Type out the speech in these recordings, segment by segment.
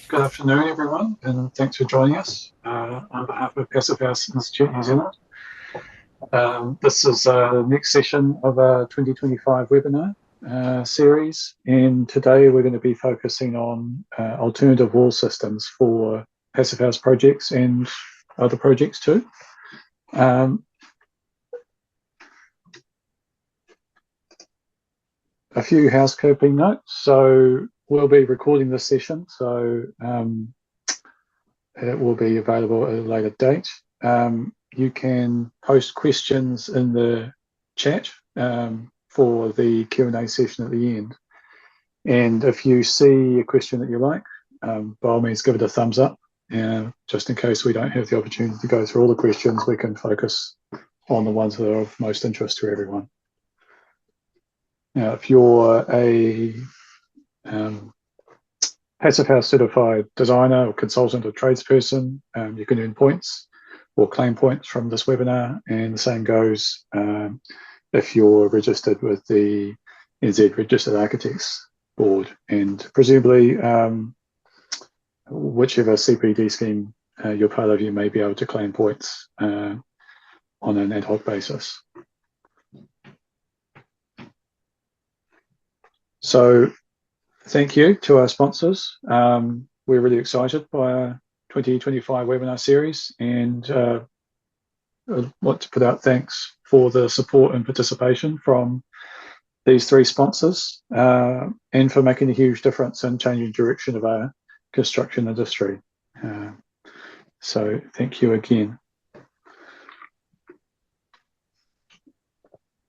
Good afternoon, everyone, and thanks for joining us on behalf of Passive House Institute New Zealand. This is the next session of our 2025 webinar series, and today we're going to be focusing on alternative wall systems for Passive House projects and other projects too. A few housekeeping notes. So we'll be recording this session, so it will be available at a later date. You can post questions in the chat for the Q&A session at the end. And if you see a question that you like, by all means, give it a thumbs up. Just in case we don't have the opportunity to go through all the questions, we can focus on the ones that are of most interest to everyone. Now, if you're a Passive House certified designer or consultant or tradesperson, you can earn points or claim points from this webinar, and the same goes if you're registered with the NZ Registered Architects Board, and presumably whichever CPD scheme you're part of, you may be able to claim points on an ad hoc basis. So thank you to our sponsors. We're really excited by our 2025 webinar series, and I'd like to put out thanks for the support and participation from these three sponsors and for making a huge difference in changing direction of our construction industry. So thank you again.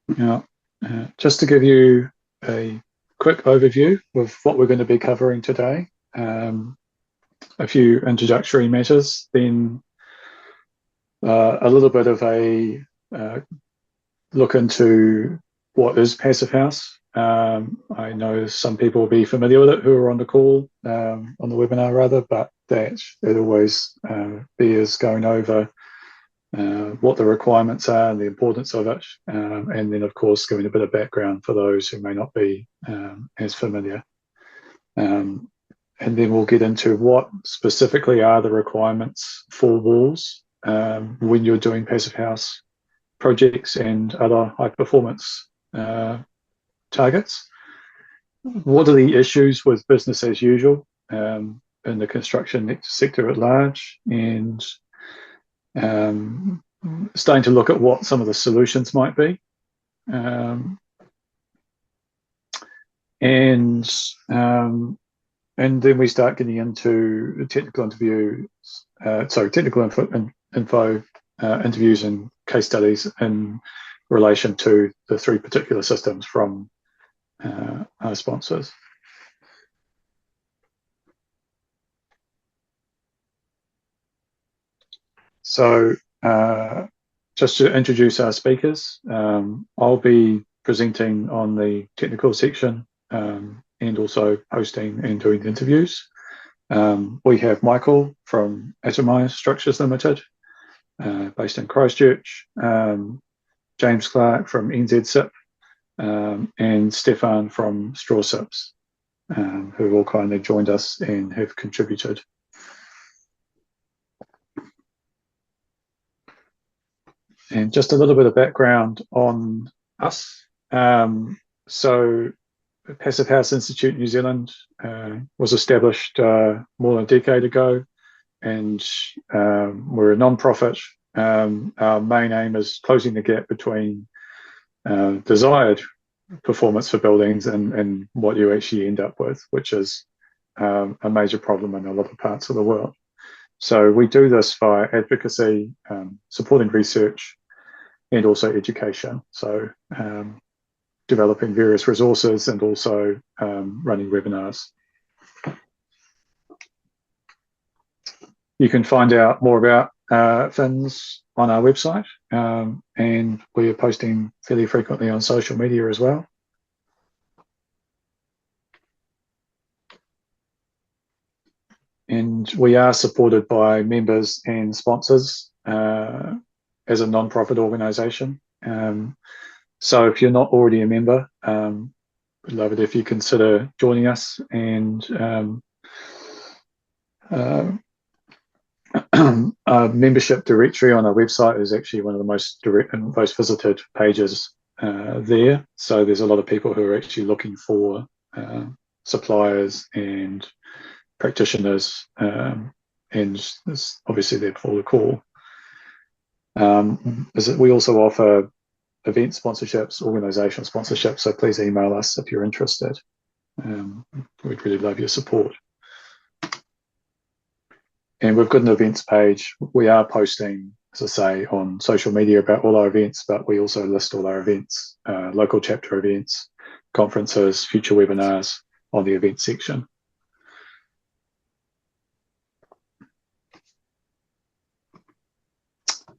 Now, just to give you a quick overview of what we're going to be covering today, a few introductory matters, then a little bit of a look into what is Passive House. I know some people will be familiar with it who are on the call, on the webinar rather, but that it always bears going over what the requirements are and the importance of it, and then of course giving a bit of background for those who may not be as familiar. And then we'll get into what specifically are the requirements for walls when you're doing Passive House projects and other high performance targets. What are the issues with business as usual in the construction sector at large, and starting to look at what some of the solutions might be. And then we start getting into technical info interviews and case studies in relation to the three particular systems from our sponsors. So just to introduce our speakers, I'll be presenting on the technical section and also hosting and doing the interviews. We have Michael from Atomised Structures Limited, based in Christchurch, James Clark from NZ and Stefan from Straw Sips, who have all kindly joined us and have contributed. And just a little bit of background on us. So Passive House Institute New Zealand was established more than a decade ago, and we're a non-profit. Our main aim is closing the gap between desired performance for buildings and what you actually end up with, which is a major problem in a lot of parts of the world. So we do this via advocacy, supporting research, and also education. So developing various resources and also running webinars. You can find out more about PHINZ on our website, and we are posting fairly frequently on social media as well. And we are supported by members and sponsors as a non-profit organisation. So if you're not already a member, we'd love it if you consider joining us and Our membership directory on our website is actually one of the most direct and most visited pages there. So there's a lot of people who are actually looking for suppliers and practitioners, and obviously they're for the call. We also offer event sponsorships, organizational sponsorships, so please email us if you're interested. We'd really love your support. And we've got an events page. We are posting, as I say, on social media about all our events, but we also list all our events, local chapter events, conferences, future webinars on the event section.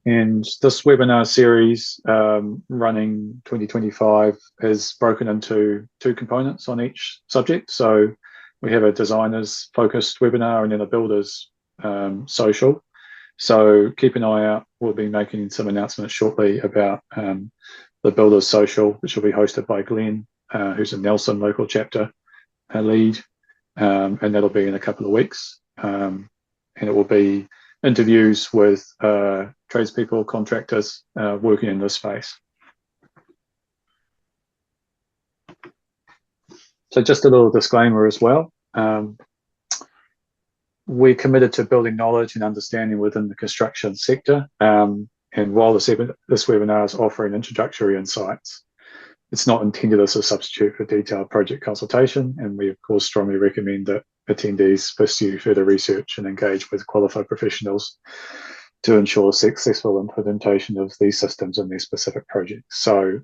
And this webinar series running 2025 is broken into 2 components on each subject. So we have a designers focused webinar and then a builders social. So keep an eye out. We'll be making some announcements shortly about the builders social, which will be hosted by Glenn, who's a Nelson local chapter lead, and that'll be in a couple of weeks. And it will be interviews with tradespeople, contractors working in this space. So just a little disclaimer as well. We're committed to building knowledge and understanding within the construction sector. And while this webinar is offering introductory insights, it's not intended as a substitute for detailed project consultation. And we, of course, strongly recommend that attendees pursue further research and engage with qualified professionals to ensure successful implementation of these systems in their specific projects. So,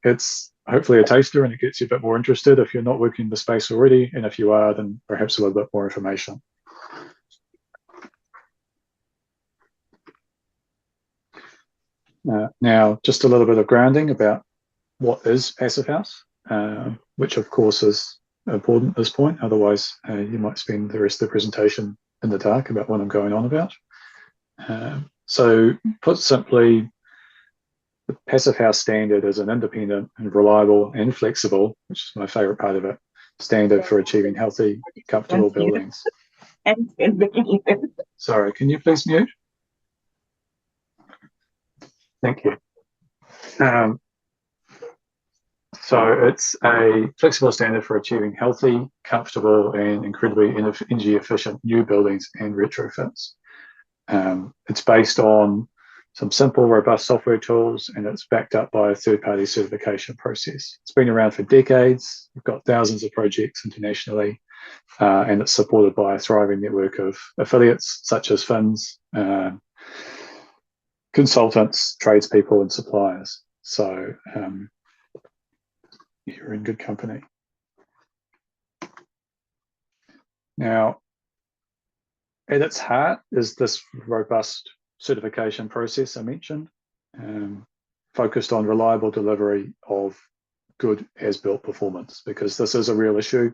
it's hopefully a taster and it gets you a bit more interested if you're not working in the space already. And if you are, then perhaps a little bit more information. Now, just a little bit of grounding about what is Passive House, which of course is important at this point. Otherwise, you might spend the rest of the presentation in the dark about what I'm going on about. So put simply, the Passive House standard is an independent and reliable and flexible, which is my favorite part of it, standard for achieving healthy, comfortable buildings. Sorry, can you please mute? Thank you. So it's a flexible standard for achieving healthy, comfortable, and incredibly energy efficient new buildings and retrofits. It's based on some simple, robust software tools, and it's backed up by a third-party certification process. It's been around for decades. We've got thousands of projects internationally, and it's supported by a thriving network of affiliates such as PHINZ, consultants, tradespeople, and suppliers. So you're in good company. Now, at its heart is this robust certification process I mentioned, focused on reliable delivery of good as-built performance, because this is a real issue.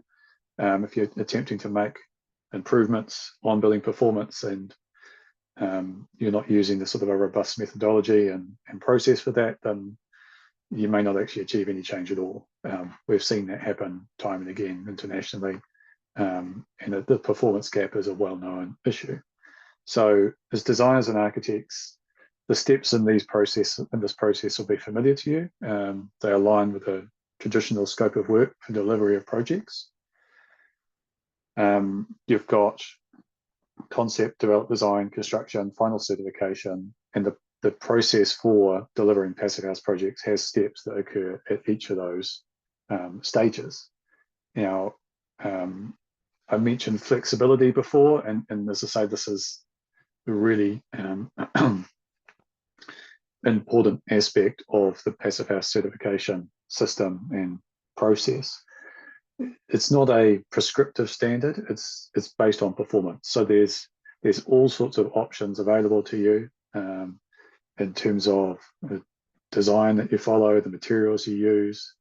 If you're attempting to make improvements on building performance and you're not using the sort of a robust methodology and process for that, then you may not actually achieve any change at all. We've seen that happen time and again internationally, and the performance gap is a well-known issue. So as designers and architects, the steps in this process will be familiar to you. They align with a traditional scope of work for delivery of projects. You've got concept, develop, design, construction, final certification, and the process for delivering Passive House projects has steps that occur at each of those stages. Now, I mentioned flexibility before, and as I say, this is a really important aspect of the Passive House certification system and process. It's not a prescriptive standard, it's based on performance. So there's all sorts of options available to you in terms of the design that you follow, the materials you use.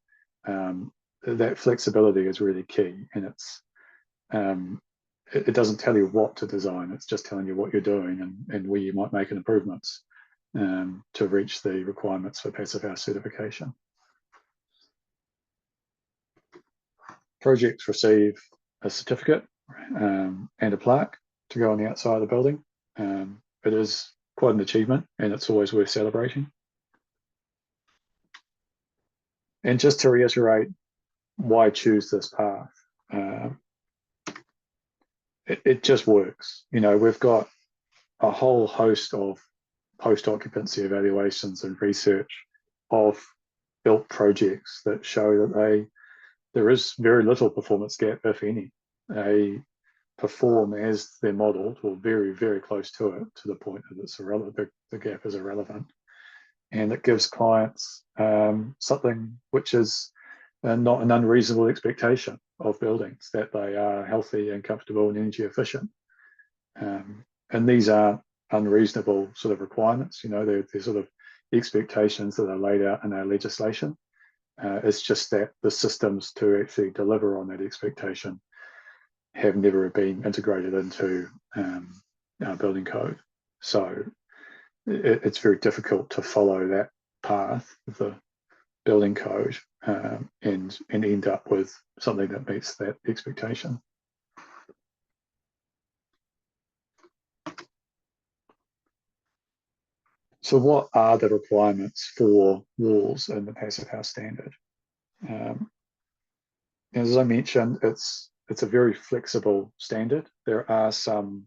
That flexibility is really key, and it doesn't tell you what to design, it's just telling you what you're doing and where you might make improvements to reach the requirements for Passive House certification. Projects receive a certificate and a plaque to go on the outside of the building. It is quite an achievement, and it's always worth celebrating. And just to reiterate why choose this path, it just works. You know, we've got a whole host of post-occupancy evaluations and research of built projects that show that there is very little performance gap, if any. They perform as they're modelled, or very, very close to it, to the point that it's irrelevant. The gap is irrelevant, and it gives clients something which is not an unreasonable expectation of buildings, that they are healthy and comfortable and energy efficient. And these aren't unreasonable sort of requirements. You know, they're sort of expectations that are laid out in our legislation. It's just that the systems to actually deliver on that expectation have never been integrated into our building code. So it's very difficult to follow that path of the building code and end up with something that meets that expectation. So what are the requirements for walls in the Passive House standard? As I mentioned, it's a very flexible standard. There are some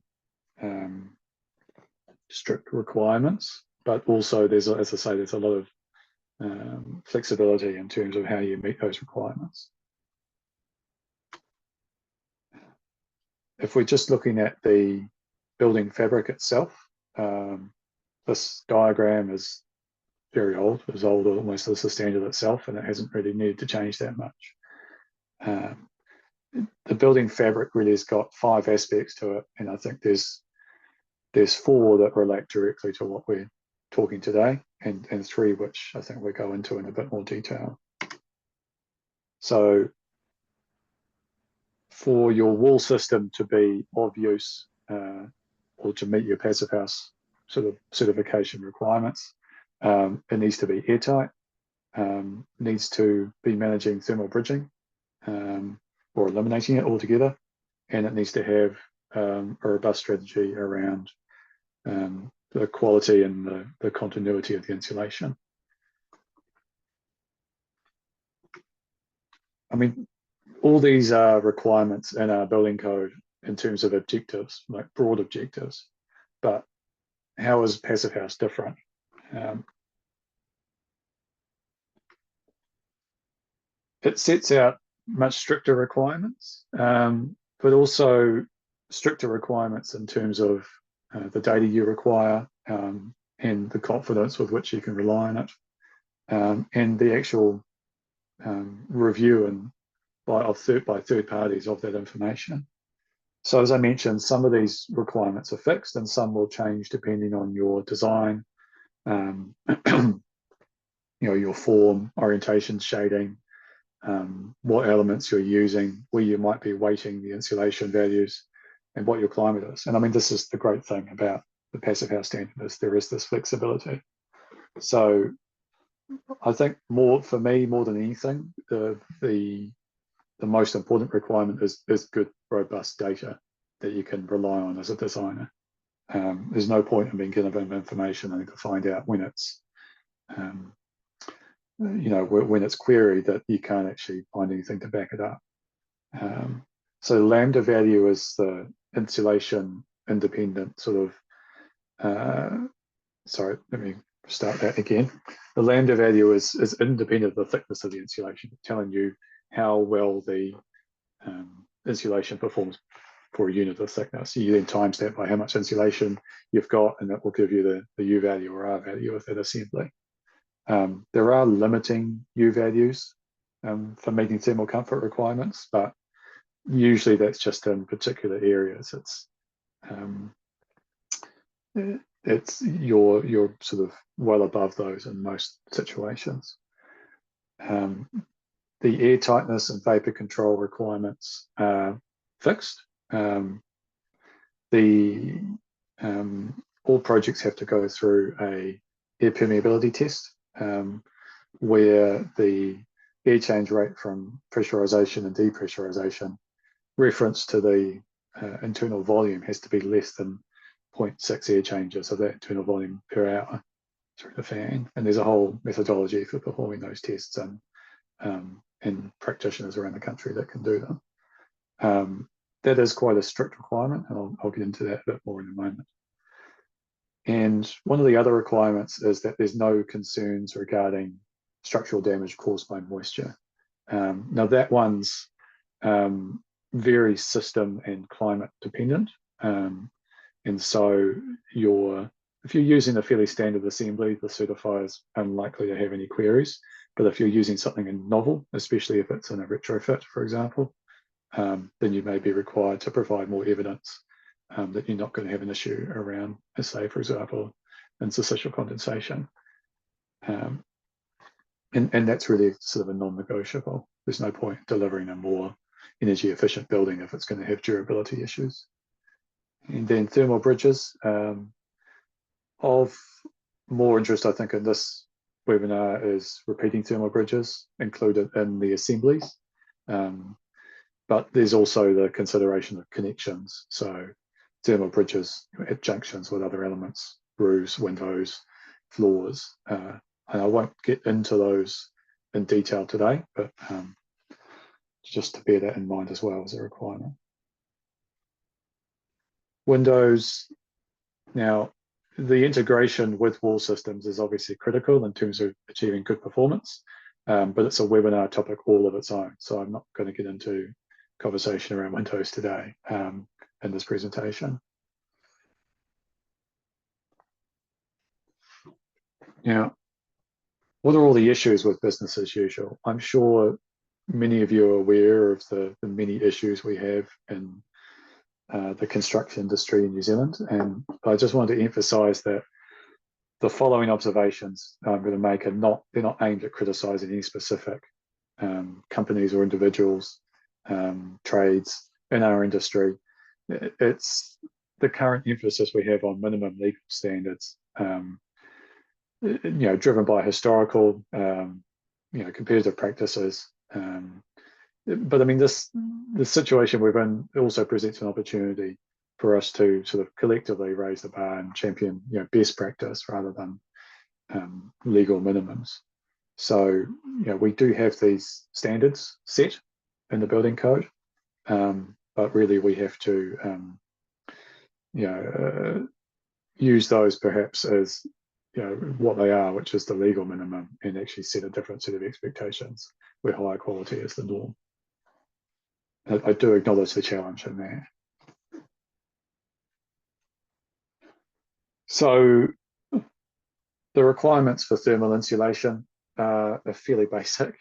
strict requirements, but also there's, as I say, there's a lot of flexibility in terms of how you meet those requirements. If we're just looking at the building fabric itself, this diagram is very old. It's old almost as the standard itself, and it hasn't really needed to change that much. The building fabric really has got 5 aspects to it, and I think there's 4 that relate directly to what we're talking today, and 3 which I think we'll go into in a bit more detail. So for your wall system to be of use or to meet your Passive House sort of certification requirements, it needs to be airtight, needs to be managing thermal bridging or eliminating it altogether, and it needs to have a robust strategy around the quality and the continuity of the insulation. I mean, all these are requirements in our building code in terms of objectives, like broad objectives, but how is Passive House different? It sets out much stricter requirements, but also stricter requirements in terms of the data you require and the confidence with which you can rely on it, and the actual review by third parties of that information. So as I mentioned, some of these requirements are fixed and some will change depending on your design, your form, orientation, shading, what elements you're using, where you might be weighting the insulation values, and what your climate is. And I mean, this is the great thing about the Passive House standard, is there is this flexibility. So I think for me, more than anything, the most important requirement is good, robust data that you can rely on as a designer. There's no point in being given information and to find out when it's when it's queried that you can't actually find anything to back it up. So lambda value is the insulation independent sort of, sorry, let me start that again. The lambda value is independent of the thickness of the insulation, telling you how well the insulation performs for a unit of thickness. You then times that by how much insulation you've got, and that will give you the U value or R value of that assembly. There are limiting U values for meeting thermal comfort requirements, but usually that's just in particular areas. You're sort of well above those in most situations. The air tightness and vapor control requirements are fixed. All projects have to go through a air permeability test, where the air change rate from pressurization and depressurization reference to the internal volume has to be less than 0.6 air changes of that internal volume per hour through the fan. And there's a whole methodology for performing those tests, and practitioners around the country that can do them. That is quite a strict requirement, and I'll get into that a bit more in a moment. And one of the other requirements is that there's no concerns regarding structural damage caused by moisture. Now that one's very system and climate dependent. And so if you're using a fairly standard assembly, the certifier is unlikely to have any queries. But if you're using something novel, especially if it's in a retrofit, for example, then you may be required to provide more evidence that you're not going to have an issue around, say, for example, interstitial condensation. And that's really sort of a non-negotiable. There's no point delivering a more energy efficient building if it's going to have durability issues. And then thermal bridges. Of more interest, I think, in this webinar is repeating thermal bridges included in the assemblies. But there's also the consideration of connections. So thermal bridges at junctions with other elements, roofs, windows, floors. And I won't get into those in detail today, but just to bear that in mind as well as a requirement. Windows. Now, the integration with wall systems is obviously critical in terms of achieving good performance, but it's a webinar topic all of its own. So I'm not going to get into conversation around windows today in this presentation. Now, what are all the issues with business as usual? I'm sure many of you are aware of the many issues we have in the construction industry in New Zealand. And I just wanted to emphasise that the following observations I'm going to make they're not aimed at criticising any specific companies or individuals, trades in our industry. It's the current emphasis we have on minimum legal standards, driven by historical, competitive practices. But I mean, the situation we're in also presents an opportunity for us to sort of collectively raise the bar and champion, best practice rather than legal minimums. So, we do have these standards set in the building code, but really we have to, use those perhaps as what they are, which is the legal minimum, and actually set a different set of expectations where higher quality is the norm. I do acknowledge the challenge in that. So the requirements for thermal insulation are fairly basic.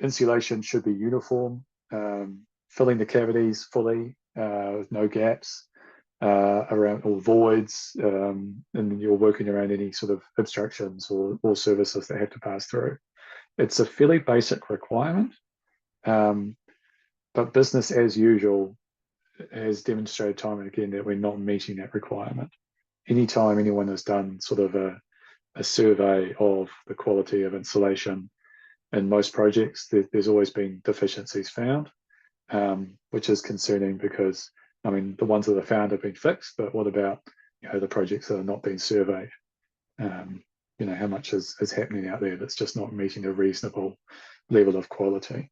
Insulation should be uniform, filling the cavities fully with no gaps around or voids, and you're working around any sort of obstructions or services that have to pass through. It's a fairly basic requirement, but business as usual has demonstrated time and again that we're not meeting that requirement. Anytime anyone has done sort of a survey of the quality of insulation in most projects, there's always been deficiencies found, which is concerning because, I mean, the ones that are found have been fixed, but what about the projects that are not being surveyed? How much is happening out there that's just not meeting a reasonable level of quality?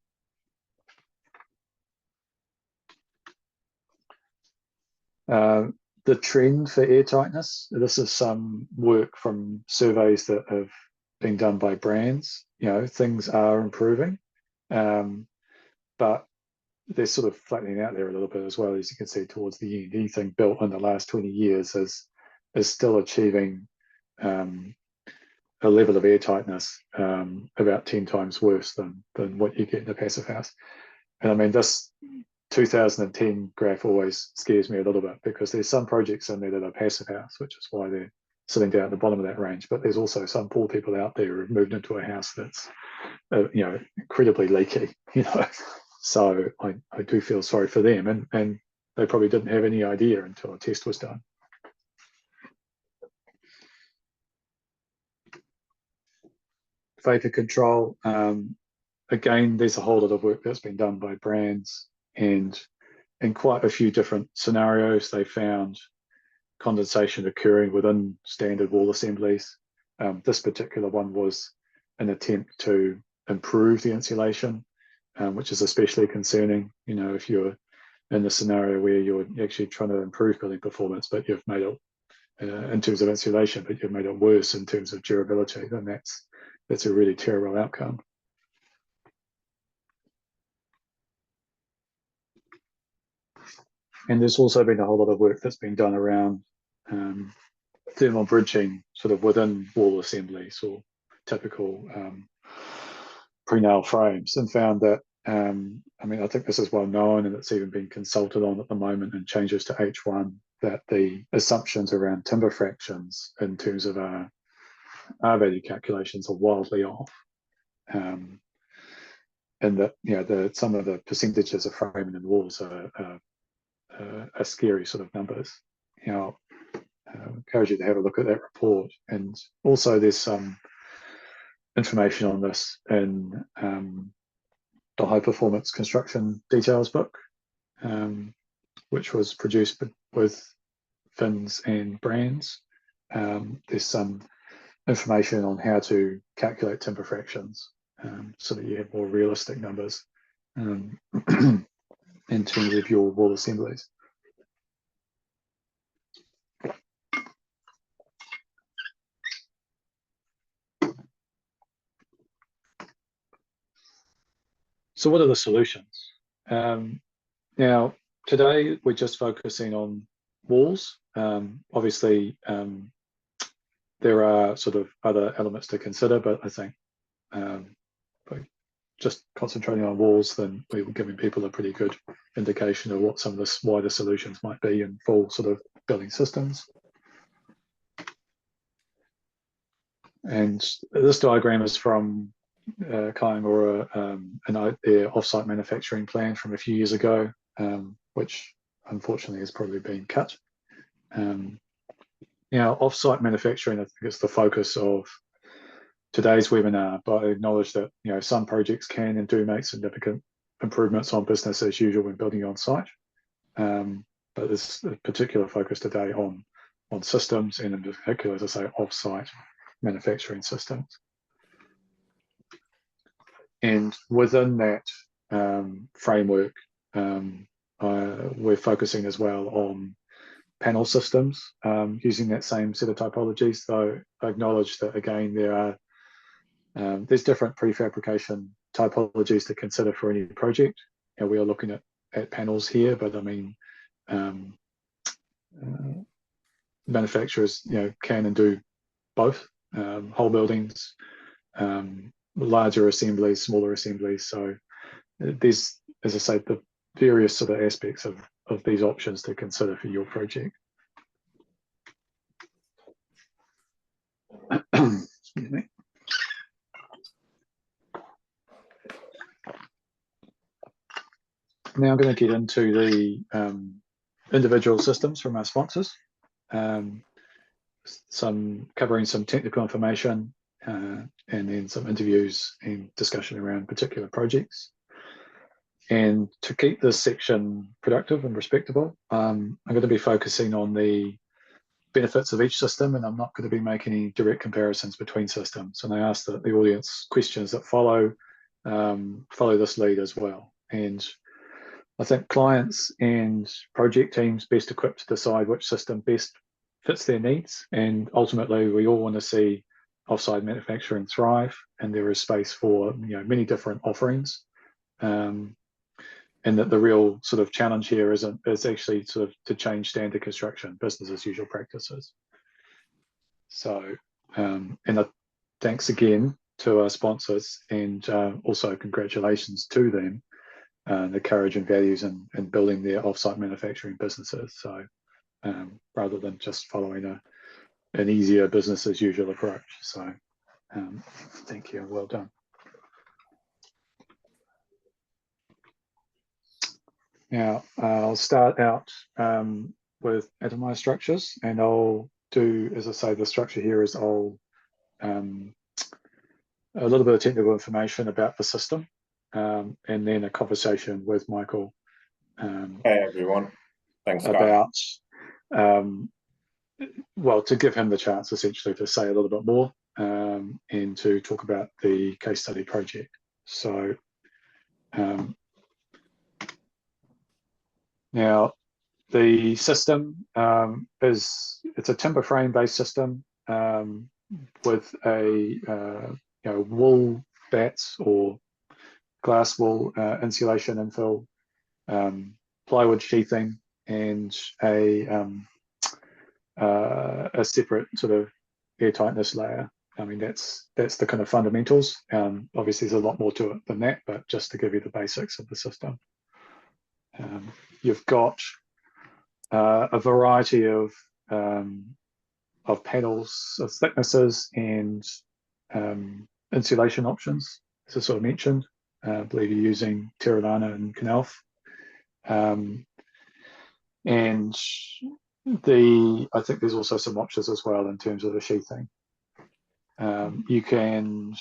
The trend for air tightness, this is some work from surveys that have been done by brands. Things are improving, but they're sort of flattening out there a little bit as well. As you can see towards the end, anything built in the last 20 years is still achieving a level of air tightness about 10 times worse than what you get in a passive house. And I mean, this 2010 graph always scares me a little bit because there's some projects in there that are passive house, which is why they're sitting down at the bottom of that range. But there's also some poor people out there who've moved into a house that's incredibly leaky. So I do feel sorry for them, and they probably didn't have any idea until a test was done. Vapor control, again, there's a whole lot of work that's been done by brands, and in quite a few different scenarios, they found condensation occurring within standard wall assemblies. This particular one was an attempt to improve the insulation, which is especially concerning. You know, if you're in a scenario where you're actually trying to improve building performance, but you've made it in terms of insulation, but you've made it worse in terms of durability, then that's a really terrible outcome. And there's also been a whole lot of work that's been done around thermal bridging sort of within wall assemblies or typical pre-nail frames, and found that, I mean, I think this is well known and it's even been consulted on at the moment in changes to H1, that the assumptions around timber fractions in terms of our value calculations are wildly off. And that, you know, some of the percentages of framing and walls are scary sort of numbers. You know, I encourage you to have a look at that report. And also there's some information on this in the High Performance Construction Details book, which was produced with PHINZ and brands. There's some information on how to calculate timber fractions so that you have more realistic numbers in terms of your wall assemblies. So what are the solutions? Now, today we're just focusing on walls. Obviously, there are sort of other elements to consider, but I think by just concentrating on walls, then we're giving people a pretty good indication of what some of the wider solutions might be in full sort of building systems. And this diagram is from Kai and Laura, their offsite manufacturing plan from a few years ago, which unfortunately has probably been cut. Now, offsite manufacturing, I think, is the focus of today's webinar, but I acknowledge that, you know, some projects can and do make significant improvements on business as usual when building on site. But there's a particular focus today on systems, and in particular, as I say, offsite manufacturing systems. And within that framework, we're focusing as well on panel systems using that same set of typologies, though I acknowledge that, again, there's different prefabrication typologies to consider for any project. You know, we are looking at panels here, but I mean, manufacturers, you know, can and do both, whole buildings, larger assemblies, smaller assemblies. So there's, as I say, the various sort of aspects of these options to consider for your project. Excuse me. Now I'm going to get into the individual systems from our sponsors, covering some technical information, and then some interviews and discussion around particular projects. And to keep this section productive and respectable, I'm going to be focusing on the benefits of each system, and I'm not going to be making any direct comparisons between systems. And I ask that the audience questions that follow this lead as well. And I think clients and project teams best equipped to decide which system best fits their needs. And ultimately, we all want to see offsite manufacturing thrive, and there is space for, you know, many different offerings. And that the real sort of challenge here is actually sort of to change standard construction, business as usual practices. So, and thanks again to our sponsors, and also congratulations to them, the courage and values in building their offsite manufacturing businesses. So rather than just following an easier business as usual approach. So thank you and well done. Now, I'll start out with atomized structures, and I'll do, as I say, the structure here is I'll a little bit of technical information about the system, and then a conversation with Michael Hey everyone, thanks Guy. about, um, well, to give him the chance essentially to say a little bit more and to talk about the case study project. So now the system it's a timber frame based system with a wool bats or glass wool insulation infill, plywood sheathing, and a separate sort of air tightness layer. I mean, that's the kind of fundamentals. Obviously, there's a lot more to it than that, but just to give you the basics of the system. You've got a variety of panels, of thicknesses, and insulation options, as I sort of mentioned. I believe you're using Terralana and Knauf. And I think there's also some options as well in terms of the sheathing. You can,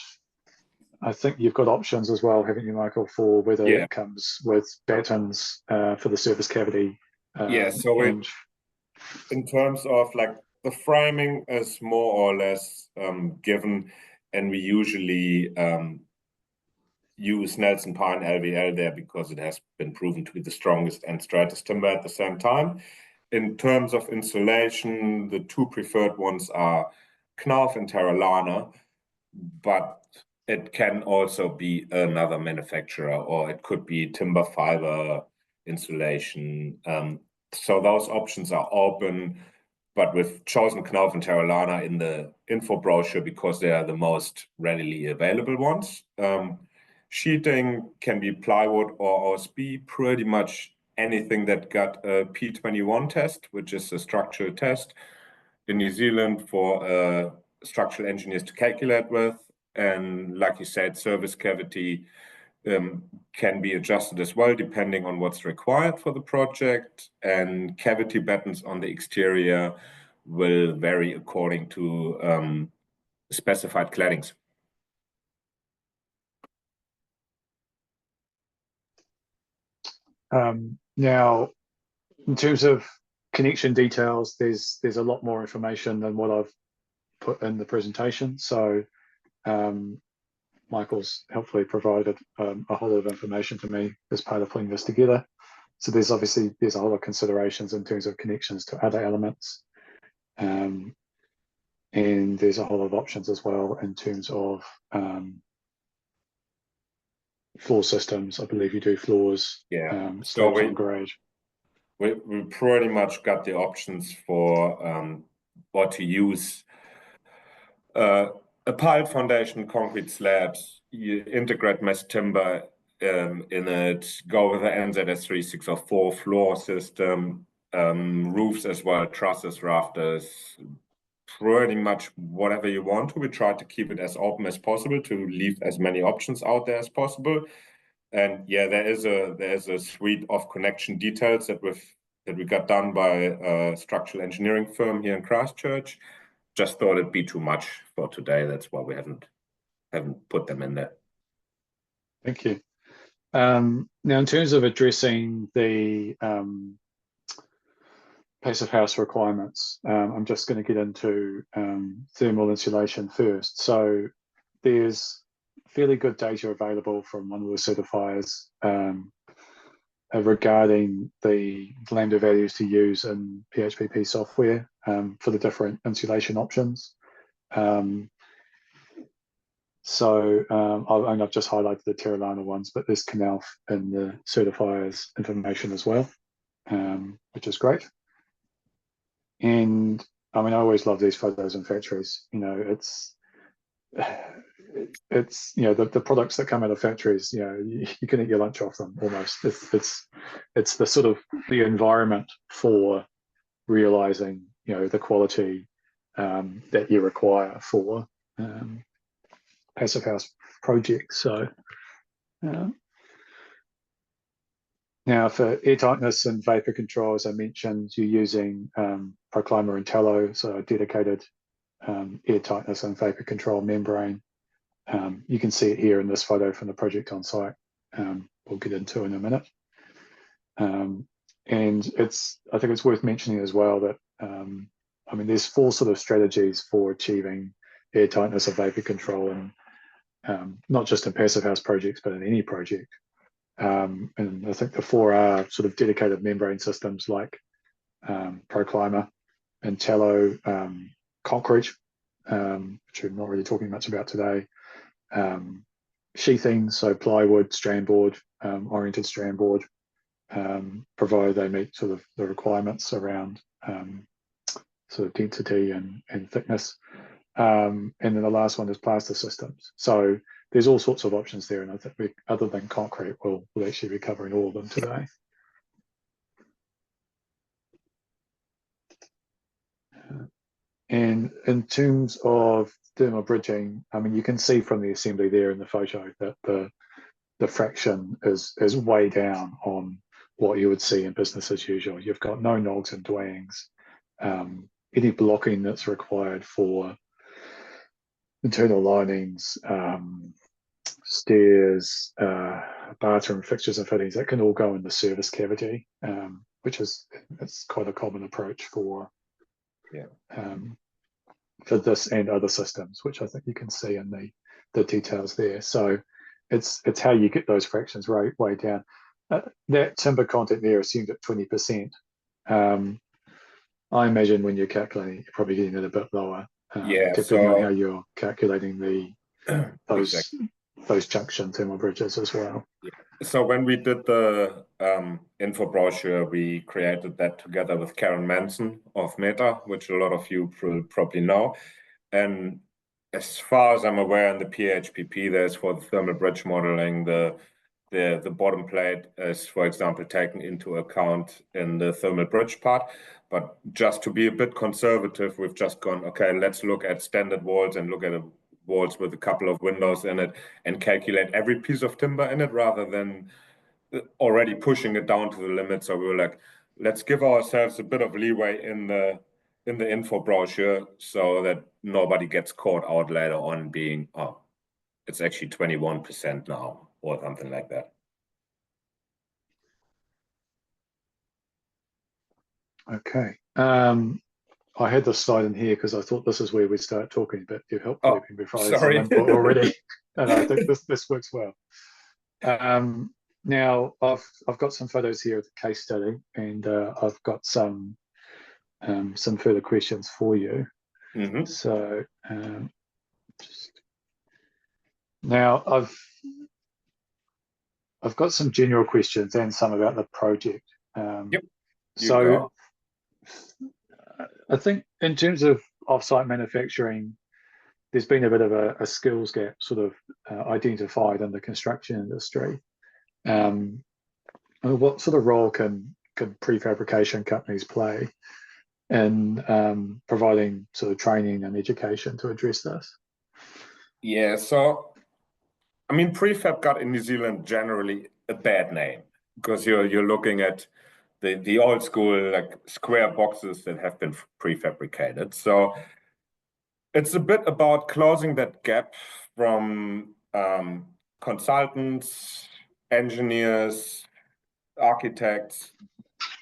I think you've got options as well, haven't you, Michael, for whether Yeah, it comes with battens for the surface cavity. yeah. So And in terms of like the framing is more or less given, and we usually use Nelson Pine LVL there because it has been proven to be the strongest and straightest timber at the same time. In terms of insulation, the two preferred ones are Knauf and Terralana, but it can also be another manufacturer, or it could be timber fiber insulation. So those options are open, but we've chosen Knauf and Terralana in the info brochure because they are the most readily available ones. Sheeting can be plywood or OSB, pretty much anything that got a P21 test, which is a structural test in New Zealand for structural engineers to calculate with. And like you said, surface cavity can be adjusted as well, depending on what's required for the project. And cavity battens on the exterior will vary according to specified claddings. now, in terms of connection details, there's a lot more information than what I've put in the presentation. So Michael's helpfully provided a whole lot of information for me as part of putting this together. So there's a whole lot of considerations in terms of connections to other elements, and there's a whole lot of options as well in terms of floor systems. I believe you do floors, Yeah. So slopes on grade. we pretty much got the options for what to use. A piled foundation, concrete slabs, you integrate mesh timber in it, go with the NZS 3604 floor system, roofs as well, trusses, rafters, pretty much whatever you want to. We try to keep it as open as possible to leave as many options out there as possible. And yeah, there is a suite of connection details that we got done by a structural engineering firm here in Christchurch. Just thought it'd be too much for today. That's why we haven't put them in there. Thank you. Now, in terms of addressing the passive house requirements, I'm just going to get into thermal insulation first. So there's fairly good data available from one of the certifiers regarding the lambda values to use in PHPP software for the different insulation options. I've just highlighted the Terralana ones, but there's Knauf in the certifiers information as well, which is great. And I mean, I always love these photos in factories. It's the products that come out of factories. You can eat your lunch off them almost. It's the sort of the environment for realizing the quality that you require for passive house projects. So now for air tightness and vapor control, as I mentioned, you're using Proclima and Tallow, so a dedicated air tightness and vapor control membrane. You can see it here in this photo from the project on site. We'll get into in a minute. And I think it's worth mentioning as well that, I mean, there's 4 sort of strategies for achieving air tightness of vapor control, and not just in passive house projects, but in any project. And I think the 4 are sort of dedicated membrane systems like Proclimer and tallow, concrete, which we're not really talking much about today, sheathing, so plywood, strand board, oriented strand board, provided they meet sort of the requirements around sort of density and thickness. And then the last one is plaster systems. So there's all sorts of options there, and I think other than concrete, we'll actually be covering all of them today. And in terms of thermal bridging, I mean, you can see from the assembly there in the photo that the fraction is way down on what you would see in business as usual. You've got no nogs and dwangs. Any blocking that's required for internal linings, stairs, bathroom fixtures and fittings, that can all go in the service cavity, which is it's quite a common approach for this and other systems, which I think you can see in the details there. So it's how you get those fractions way down. That timber content there assumed at 20%. I imagine when you're calculating, you're probably getting it a bit lower, depending on how you're calculating those junction thermal bridges as well. Yeah. So when we did the info brochure, we created that together with Karen Manson of Meta, which a lot of you probably know. And as far as I'm aware, in the PHPP, there's for the thermal bridge modeling, the bottom plate is, for example, taken into account in the thermal bridge part. But just to be a bit conservative, we've just gone, okay, let's look at standard walls and look at walls with a couple of windows in it and calculate every piece of timber in it rather than already pushing it down to the limit. So we were like, let's give ourselves a bit of leeway in the info brochure so that nobody gets caught out later on being, oh, it's actually 21% now or something like that. Okay. I had this slide in here because I thought this is where we start talking, but you've helpfully been provided some input already, and I think this works well. Now I've got some photos here of the case study, and I've got some further questions for you. Mm-hmm. So now I've got some general questions and some about the project. Yep. So I think in terms of offsite manufacturing, there's been a bit of a skills gap sort of identified in the construction industry. What sort of role can prefabrication companies play in providing sort of training and education to address this? Yeah, so I mean, prefab got in New Zealand generally a bad name because you're looking at the old school like square boxes that have been prefabricated. So it's a bit about closing that gap from consultants, engineers, architects,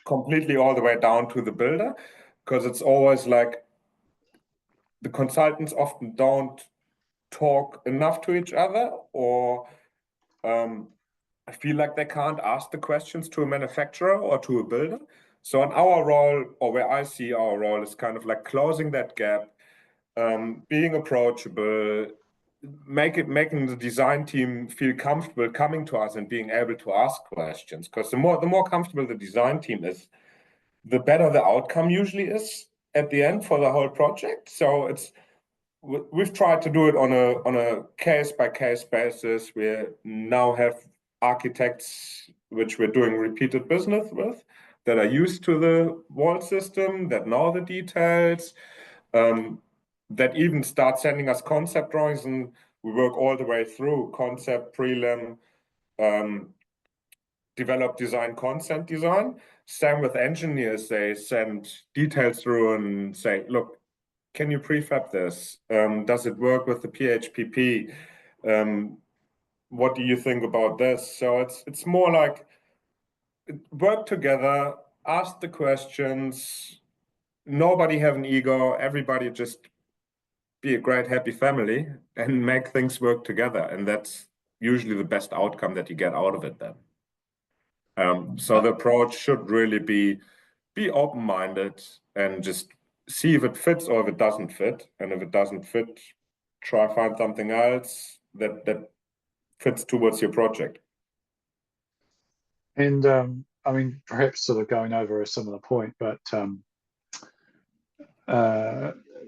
completely all the way down to the builder, because it's always like the consultants often don't talk enough to each other, or I feel like they can't ask the questions to a manufacturer or to a builder. So in our role, or where I see our role, is kind of like closing that gap, being approachable, making the design team feel comfortable coming to us and being able to ask questions. Because the more comfortable the design team is, the better the outcome usually is at the end for the whole project. So we've tried to do it on a case by case basis. We now have architects which we're doing repeated business with that are used to the wall system, that know the details, that even start sending us concept drawings, and we work all the way through concept, prelim, develop design, consent design. Same with engineers, they send details through and say, look, can you prefab this? Does it work with the PHPP? What do you think about this? So it's more like work together, ask the questions. Nobody have an ego. Everybody just be a great happy family and make things work together, and that's usually the best outcome that you get out of it then. So the approach should really be open-minded and just see if it fits or if it doesn't fit. And if it doesn't fit, try find something else that fits towards your project. And I mean, perhaps sort of going over a similar point, but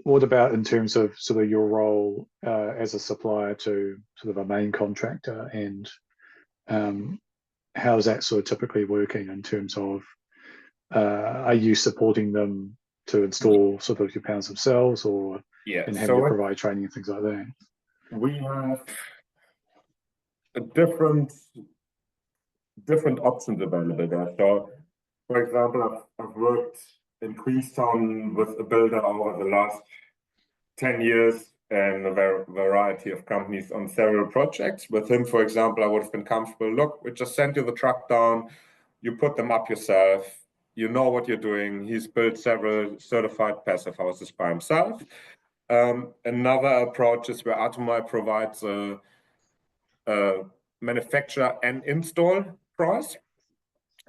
what about in terms of sort of your role as a supplier to sort of a main contractor, and how is that sort of typically working in terms of are you supporting them to install sort of your panels themselves, or and having to provide training and things like that? We have a different options available there. So, for example, I've worked in Queenstown with a builder over the last 10 years and a variety of companies on several projects. With him, for example, I would have been comfortable. Look, we just send you the truck down, you put them up yourself, you know what you're doing. He's built several certified passive houses by himself. Another approach is where Atomai provides a manufacturer and install price.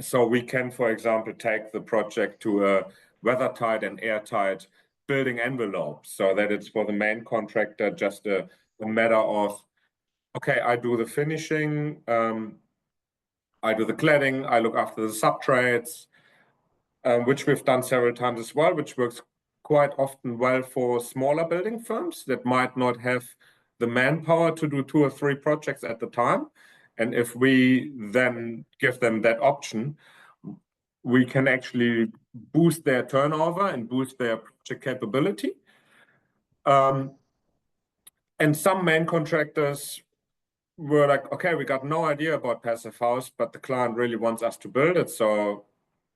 So we can, for example, take the project to a weathertight and airtight building envelope, so that it's for the main contractor just a matter of, okay, I do the finishing, I do the cladding, I look after the subtrades, which we've done several times as well, which works quite often well for smaller building firms that might not have the manpower to do 2 or 3 projects at the time. And if we then give them that option, we can actually boost their turnover and boost their project capability. And some main contractors were like, okay, we got no idea about passive house, but the client really wants us to build it. So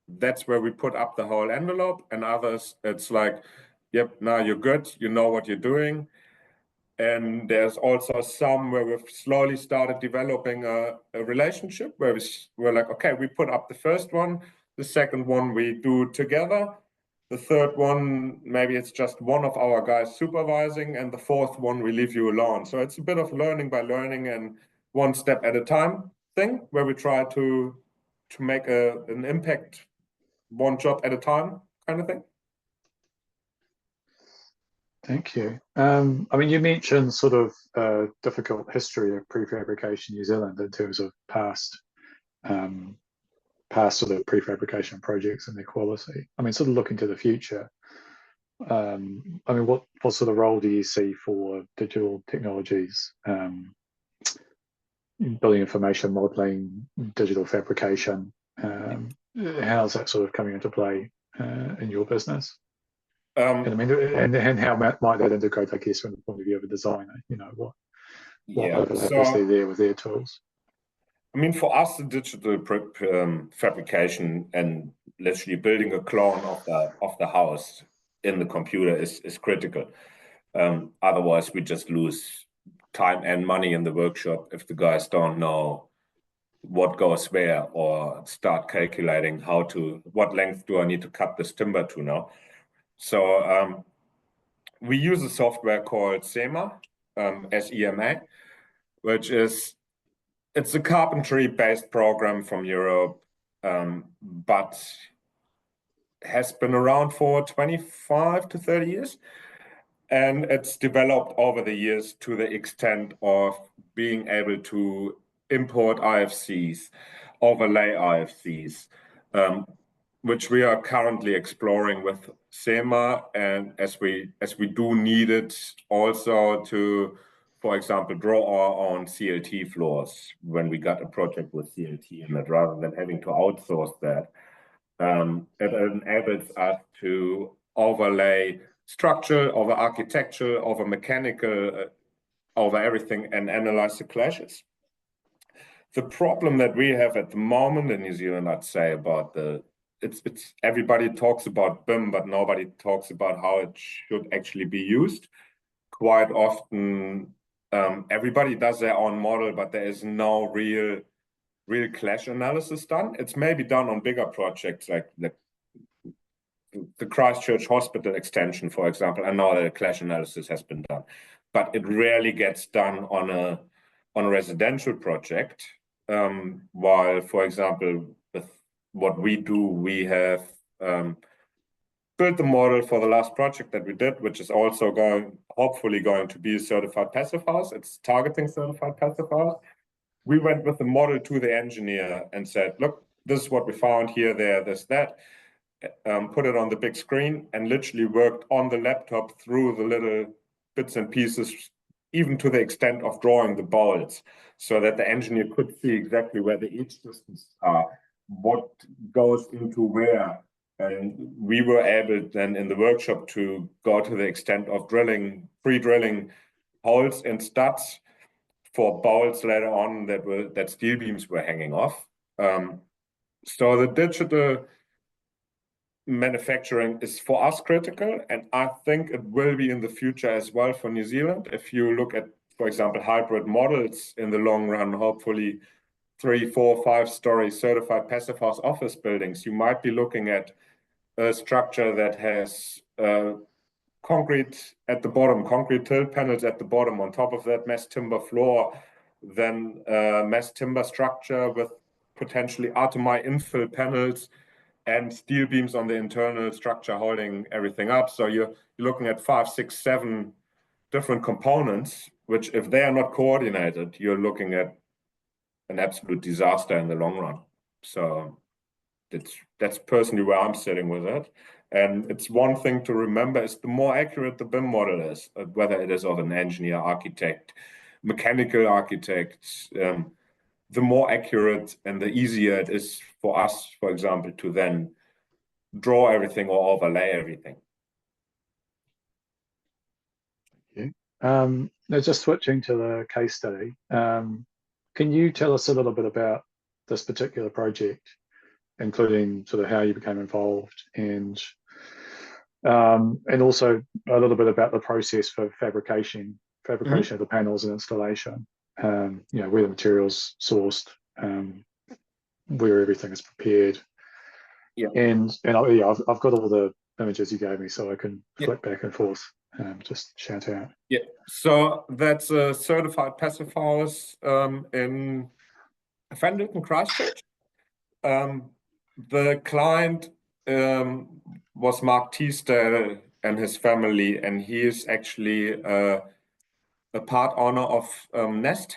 that's where we put up the whole envelope. And others, it's like, yep, now you're good, you know what you're doing. And there's also some where we've slowly started developing a relationship where we're like, okay, we put up the first one, the second one we do together, the third one, maybe it's just one of our guys supervising, and the fourth one we leave you alone. So it's a bit of learning by learning and one step at a time thing, where we try to make an impact one job at a time kind of thing. Thank you. I mean, you mentioned sort of difficult history of prefabrication New Zealand in terms of past sort of prefabrication projects and their quality. I mean, sort of looking to the future. I mean, what sort of role do you see for digital technologies, building information modeling, digital fabrication? How's that sort of coming into play in your business? And I mean, and how might that integrate, I guess, from the point of view of a designer? You know, what overlap is there with their tools? I mean, for us, the digital fabrication and literally building a clone of the house in the computer is critical. Otherwise, we just lose time and money in the workshop if the guys don't know what goes where, or start calculating what length do I need to cut this timber to now. So we use a software called SEMA, SEMA, which it's a carpentry-based program from Europe, but has been around for 25 to 30 years. And it's developed over the years to the extent of being able to import IFCs, overlay IFCs, which we are currently exploring with SEMA, and as we do need it also to, for example, draw our own CLT floors when we got a project with CLT in it, rather than having to outsource that. It enables us to overlay structural over architectural over mechanical over everything and analyze the clashes. The problem that we have at the moment in New Zealand, I'd say, about it's everybody talks about BIM, but nobody talks about how it should actually be used. Quite often, everybody does their own model, but there is no real real clash analysis done. It's maybe done on bigger projects like the Christchurch Hospital extension, for example. I know that a clash analysis has been done, but it rarely gets done on a residential project. While, for example, with what we do, we have built the model for the last project that we did, which is also hopefully going to be a certified passive house. It's targeting certified passive house. We went with the model to the engineer and said, look, this is what we found here, there, this, that. Put it on the big screen and literally worked on the laptop through the little bits and pieces, even to the extent of drawing the bolts, so that the engineer could see exactly where the edge distances are, what goes into where. And we were able then in the workshop to go to the extent of pre-drilling holes and studs for bolts later on that steel beams were hanging off. So the digital manufacturing is for us critical, and I think it will be in the future as well for New Zealand. If you look at, for example, hybrid models in the long run, hopefully 3, 4, 5-story certified passive house office buildings, you might be looking at a structure that has concrete at the bottom, concrete tilt panels at the bottom, on top of that mass timber floor, then mass timber structure with potentially atomized infill panels and steel beams on the internal structure holding everything up. So you're looking at 5, 6, 7 different components, which if they are not coordinated, you're looking at an absolute disaster in the long run. So that's personally where I'm sitting with it. And it's one thing to remember is the more accurate the BIM model is, whether it is of an engineer, architect, mechanical architect, the more accurate and the easier it is for us, for example, to then draw everything or overlay everything. Okay. Now just switching to the case study, can you tell us a little bit about this particular project, including sort of how you became involved and also a little bit about the process for fabrication of the panels and installation, you know, where the materials sourced, where everything is prepared. Yeah. And yeah, I've got all the images you gave me, so I can flip back and forth, just shout out. Yeah, so that's a certified passive house in Fenton, Christchurch. The client was Mark Teasdale and his family, and he is actually a part owner of Nest,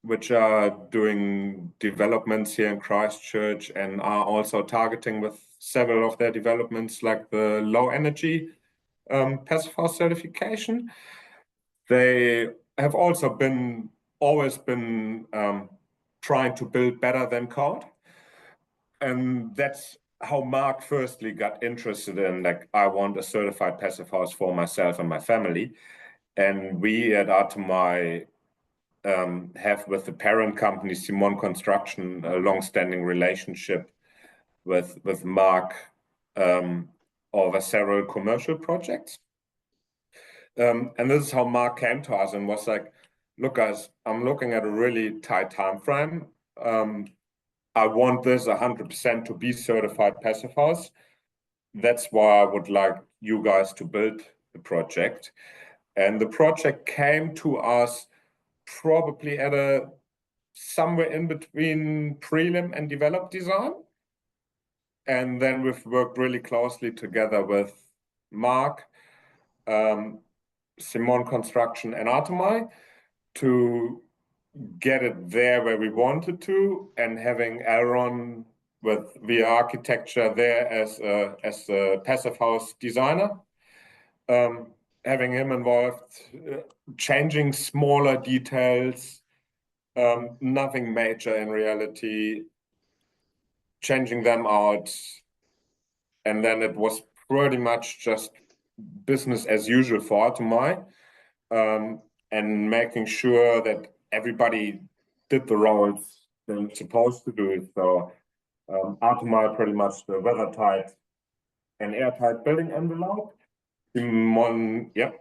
which are doing developments here in Christchurch and are also targeting with several of their developments, like the low energy passive house certification. They have also always been trying to build better than code. And that's how Mark firstly got interested in, like, I want a certified passive house for myself and my family. And we at Atomai have with the parent company, Simon Construction, a long-standing relationship with Mark over several commercial projects. And this is how Mark came to us and was like, look, guys, I'm looking at a really tight time frame. I want this 100% to be certified passive house. That's why I would like you guys to build the project. And the project came to us probably at somewhere in between prelim and develop design. And then we've worked really closely together with Mark, Simon Construction, and Atomai to get it there where we wanted to, and having Aaron with via architecture there as a passive house designer, having him involved, changing smaller details, nothing major in reality, changing them out, and then it was pretty much just business as usual for Atomai, and making sure that everybody did the roles they're supposed to do it. So Atomai pretty much the weather-tight and airtight building envelope. Simon, yeah,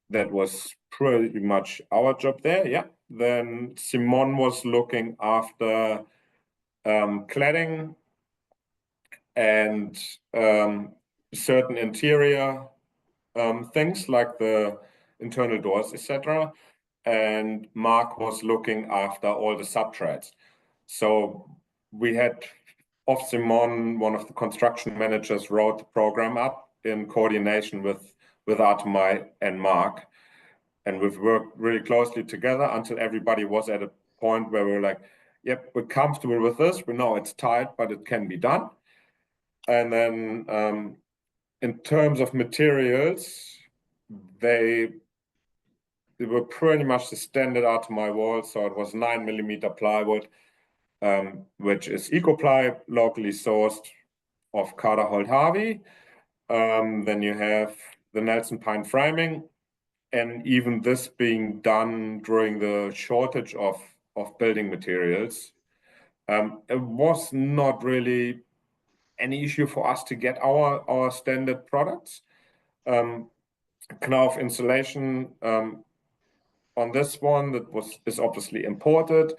that was pretty much our job there, yeah. Then Simon was looking after cladding and certain interior things like the internal doors, etc. And Mark was looking after all the subtrades. So we had Off Simon, one of the construction managers, wrote the program up in coordination with Atomai and Mark. And we've worked really closely together until everybody was at a point where we were like, yep, we're comfortable with this. We know it's tight, but it can be done. And then in terms of materials, they were pretty much the standard Atomai wall. So it was 9mm plywood, which is EcoPly, locally sourced of Carter Holt Harvey. Then you have the Nelson Pine framing, and even this being done during the shortage of building materials. It was not really any issue for us to get our standard products. Knauf insulation on this one is obviously imported.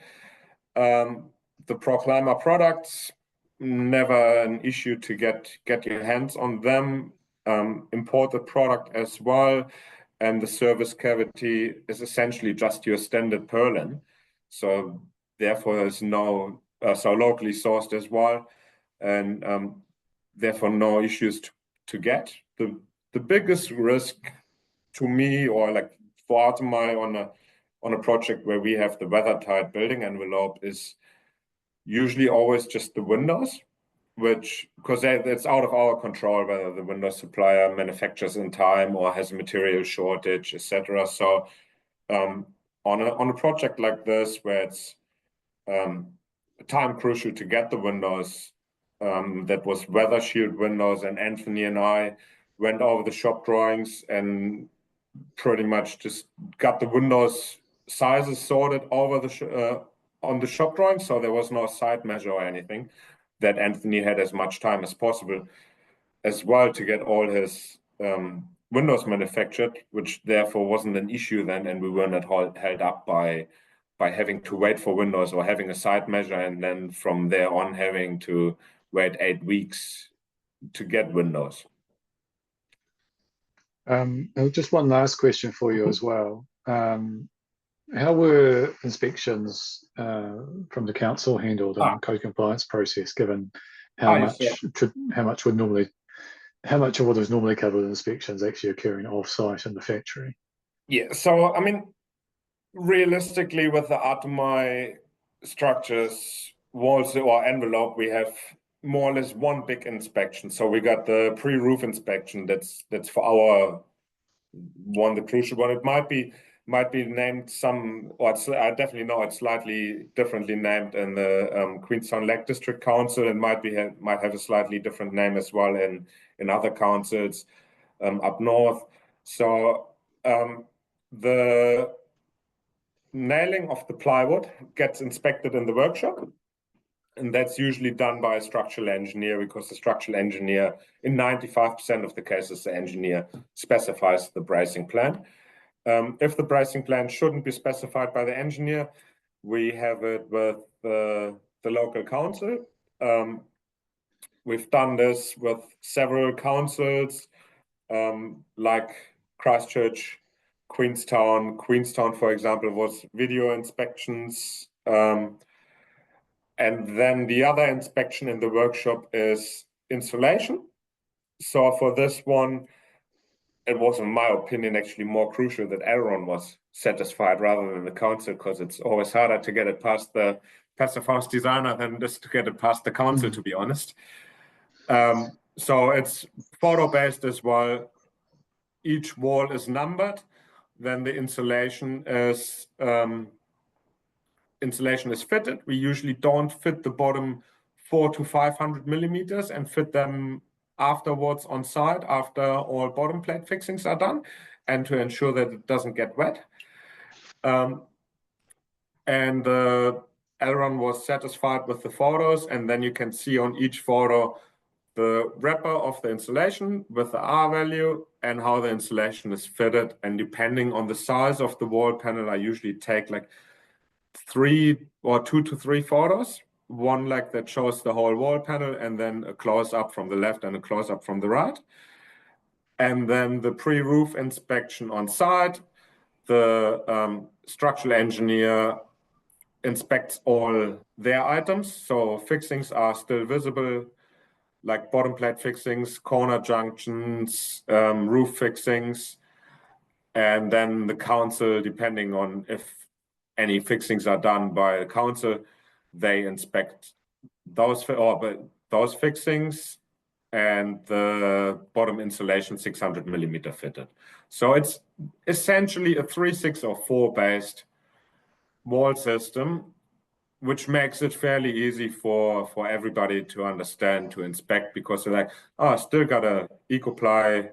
The Proclaimer products, never an issue to get your hands on them. Imported product as well, and the service cavity is essentially just your standard purlin. So therefore, there's no so locally sourced as well, and therefore no issues to get. The biggest risk to me, or like for Atomai on a project where we have the weather-tight building envelope, is usually always just the windows, which, because it's out of our control whether the window supplier manufactures in time or has a material shortage, etc. So on a project like this, where it's time crucial to get the windows, that was weather shield windows, and Anthony and I went over the shop drawings and pretty much just got the windows sizes sorted over on the shop drawing, so there was no side measure or anything. That Anthony had as much time as possible as well to get all his windows manufactured, which therefore wasn't an issue then, and we were not held up by having to wait for windows or having a side measure, and then from there on having to wait 8 weeks to get windows. Just one last question for you as well. How were inspections from the council handled in the co-compliance process, given how much of what is normally covered in inspections actually occurring off-site in the factory? Yeah, so I mean, realistically, with the Atomai structures, walls or envelope, we have more or less one big inspection. So we got the pre-roof inspection. That's for our one, the crucial one. It might be named some, or I definitely know it's slightly differently named in the Queenstown Lake District Council, and might have a slightly different name as well in other councils up north. So the nailing of the plywood gets inspected in the workshop, and that's usually done by a structural engineer, because the structural engineer, in 95% of the cases, the engineer specifies the bracing plan. If the bracing plan shouldn't be specified by the engineer, we have it with the local council. We've done this with several councils, like Christchurch, Queenstown. Queenstown, for example, was video inspections. And then the other inspection in the workshop is insulation. So for this one, it was, in my opinion, actually more crucial that Aaron was satisfied rather than the council, because it's always harder to get it past the passive house designer than just to get it past the council, to be honest. So it's photo-based as well. Each wall is numbered. Then the insulation is fitted. We usually don't fit the bottom 400 to 500 millimeters and fit them afterwards on site after all bottom plate fixings are done, and to ensure that it doesn't get wet. And Elron was satisfied with the photos, and then you can see on each photo the wrapper of the insulation with the R value and how the insulation is fitted. And depending on the size of the wall panel, I usually take like 2 to 3 photos one like that shows the whole wall panel, and then a close-up from the left and a close-up from the right. And then the pre-roof inspection on site, the structural engineer inspects all their items. So fixings are still visible, like bottom plate fixings, corner junctions, roof fixings. And then the council, depending on if any fixings are done by the council, they inspect those fixings and the bottom insulation 600 millimeter fitted. So it's essentially a 3.604 based wall system, which makes it fairly easy for everybody to understand, to inspect, because they're like, oh, I still got a EcoPly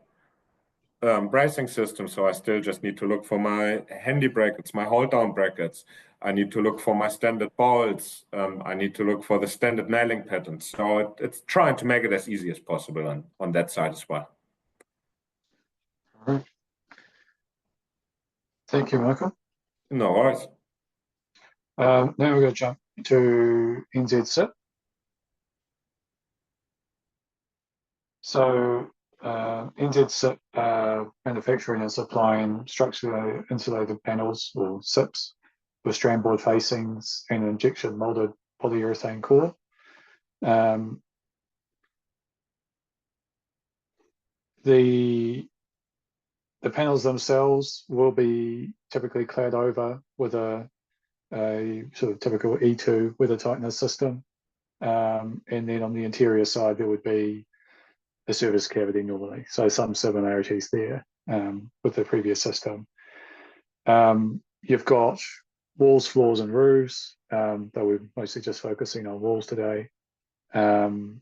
bracing system, so I still just need to look for my handy brackets, my hold down brackets. I need to look for my standard bolts. I need to look for the standard nailing patterns. So it's trying to make it as easy as possible on that side as well. All right. Thank you, Michael. No worries. Now we're going to jump to NZ SIP. So NZ SIP manufacturing and supplying structurally insulated panels, or SIPs, with strand board facings and injection molded polyurethane core. The panels themselves will be typically clad over with a sort of typical E2 weather tightness system. And then on the interior side, there would be a surface cavity normally. So some similarities there with the previous system. You've got walls, floors, and roofs, though we're mostly just focusing on walls today. And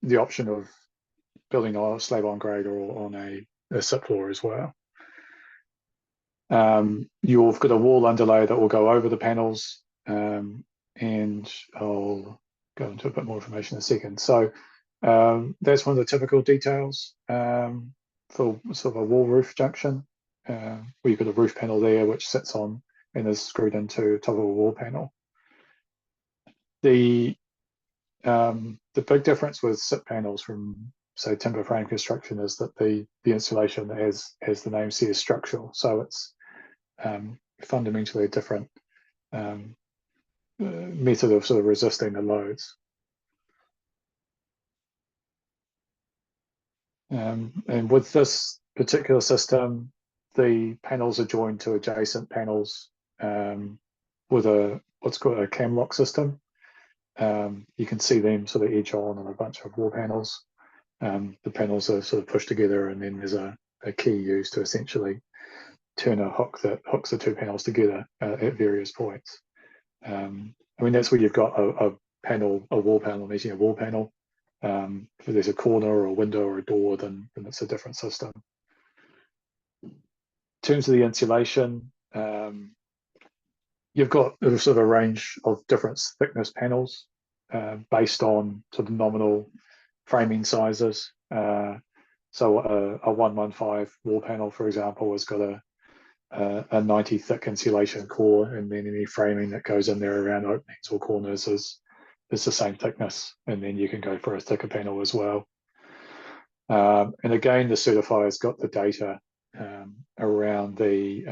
the option of building on a slab on grade or on a SIP floor as well. You've got a wall underlay that will go over the panels, and I'll go into a bit more information in a second. So that's one of the typical details for sort of a wall roof junction, where you've got a roof panel there which sits on and is screwed into top of a wall panel. The big difference with SIP panels from, say, timber frame construction is that the insulation, as the name says, structural. So it's fundamentally a different method of sort of resisting the loads. And with this particular system, the panels are joined to adjacent panels with what's called a cam lock system. You can see them sort of edge on a bunch of wall panels. The panels are sort of pushed together, and then there's a key used to essentially turn a hook that hooks the two panels together at various points. I mean, that's where you've got a wall panel meeting a wall panel. If there's a corner or a window or a door, then it's a different system. In terms of the insulation, you've got sort of a range of different thickness panels based on sort of nominal framing sizes. So a 115 wall panel, for example, has got a 90 thick insulation core, and then any framing that goes in there around openings or corners is the same thickness, and then you can go for a thicker panel as well. And again, the certifier's got the data around the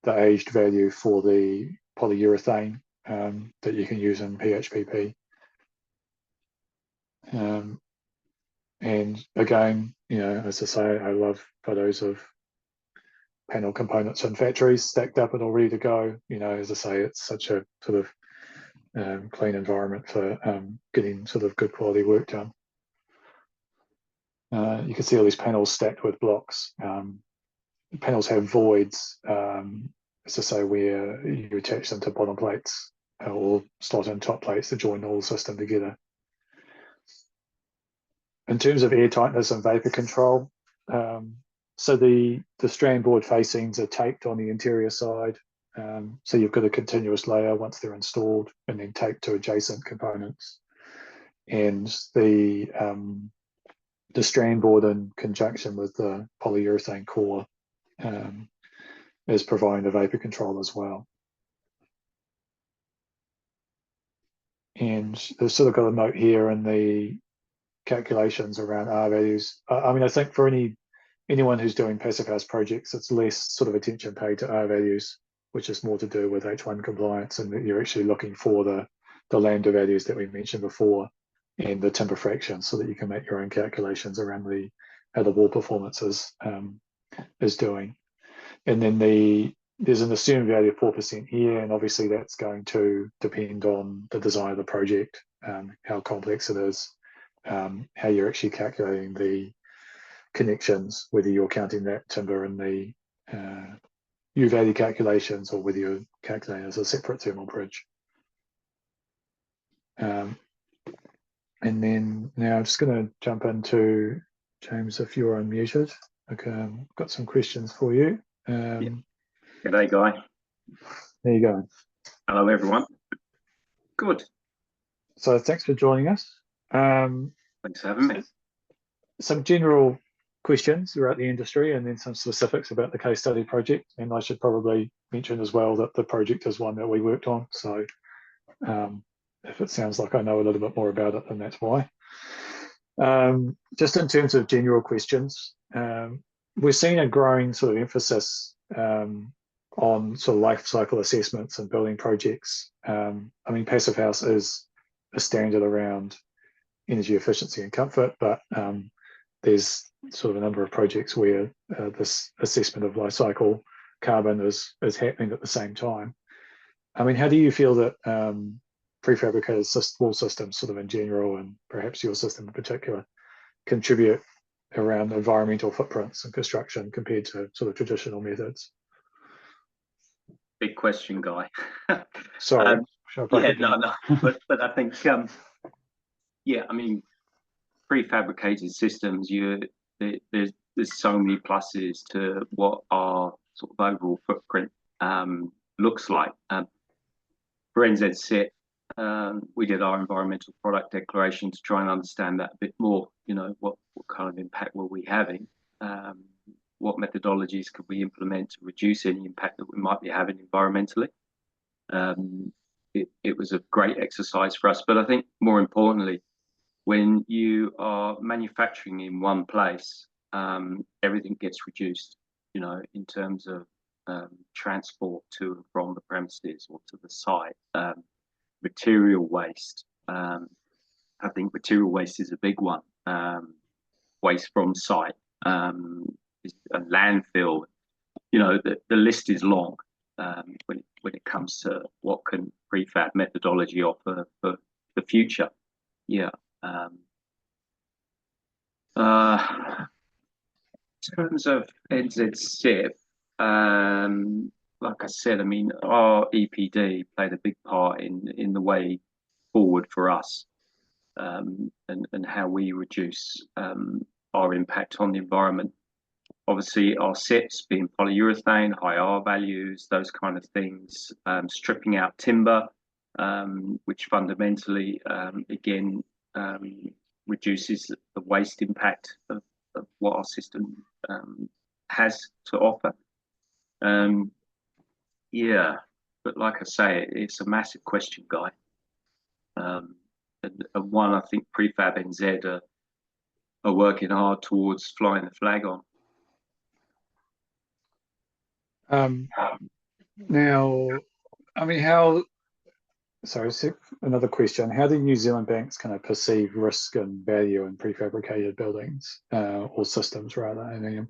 aged value for the polyurethane that you can use in PHPP. And again, as I say, I love photos of panel components in factories stacked up and all ready to go. As I say, it's such a sort of clean environment for getting sort of good quality work done. You can see all these panels stacked with blocks. Panels have voids, as I say, where you attach them to bottom plates or slot in top plates to join the whole system together. In terms of air tightness and vapor control, so the strand board facings are taped on the interior side. So you've got a continuous layer once they're installed, and then taped to adjacent components. And the strand board, in conjunction with the polyurethane core, is providing the vapor control as well. and they've sort of got a note here in the calculations around R values. I mean, I think for anyone who's doing passive house projects, it's less sort of attention paid to R values, which is more to do with H1 compliance, and that you're actually looking for the lambda values that we mentioned before and the timber fraction, so that you can make your own calculations around how the wall performance is doing. And then there's an assumed value of 4% here, and obviously that's going to depend on the design of the project, how complex it is, how you're actually calculating the connections, whether you're counting that timber in the U value calculations or whether you're calculating as a separate thermal bridge. And then now I'm just going to jump into, James, if you're unmuted. Okay, I've got some questions for you. Yeah. G'day, Guy. There you go. Hello, everyone. Good. So thanks for joining us. Thanks for having me. Some general questions about the industry and then some specifics about the case study project. And I should probably mention as well that the project is one that we worked on. So if it sounds like I know a little bit more about it, then that's why. Just in terms of general questions, we're seeing a growing sort of emphasis on sort of life cycle assessments and building projects. I mean, passive house is a standard around energy efficiency and comfort, but there's sort of a number of projects where this assessment of life cycle carbon is happening at the same time. I mean, how do you feel that prefabricated wall systems sort of in general, and perhaps your system in particular, contribute around environmental footprints and construction compared to sort of traditional methods? Big question, Guy. Sorry. Yeah, no, but I think, yeah, I mean, prefabricated systems, there's so many pluses to what our sort of overall footprint looks like. For NZSIP, we did our environmental product declaration to try and understand that a bit more. You know, what kind of impact were we having? What methodologies could we implement to reduce any impact that we might be having environmentally? It was a great exercise for us, but I think more importantly, when you are manufacturing in one place, everything gets reduced, you know, in terms of transport to and from the premises or to the site. Material waste, I think material waste is a big one. Waste from site, and landfill, you know, the list is long when it comes to what can prefab methodology offer for the future. Yeah. In terms of NZSIP, like I said, I mean, our EPD played a big part in the way forward for us, and how we reduce our impact on the environment. Obviously, our SIPs being polyurethane, high R values, those kind of things, stripping out timber, which fundamentally, again, reduces the waste impact of what our system has to offer. Yeah, but like I say, it's a massive question, Guy. And one I think Prefab NZ are working hard towards flying the flag on. Now, I mean, sorry, another question. How do New Zealand banks kind of perceive risk and value in prefabricated buildings or systems rather? I mean,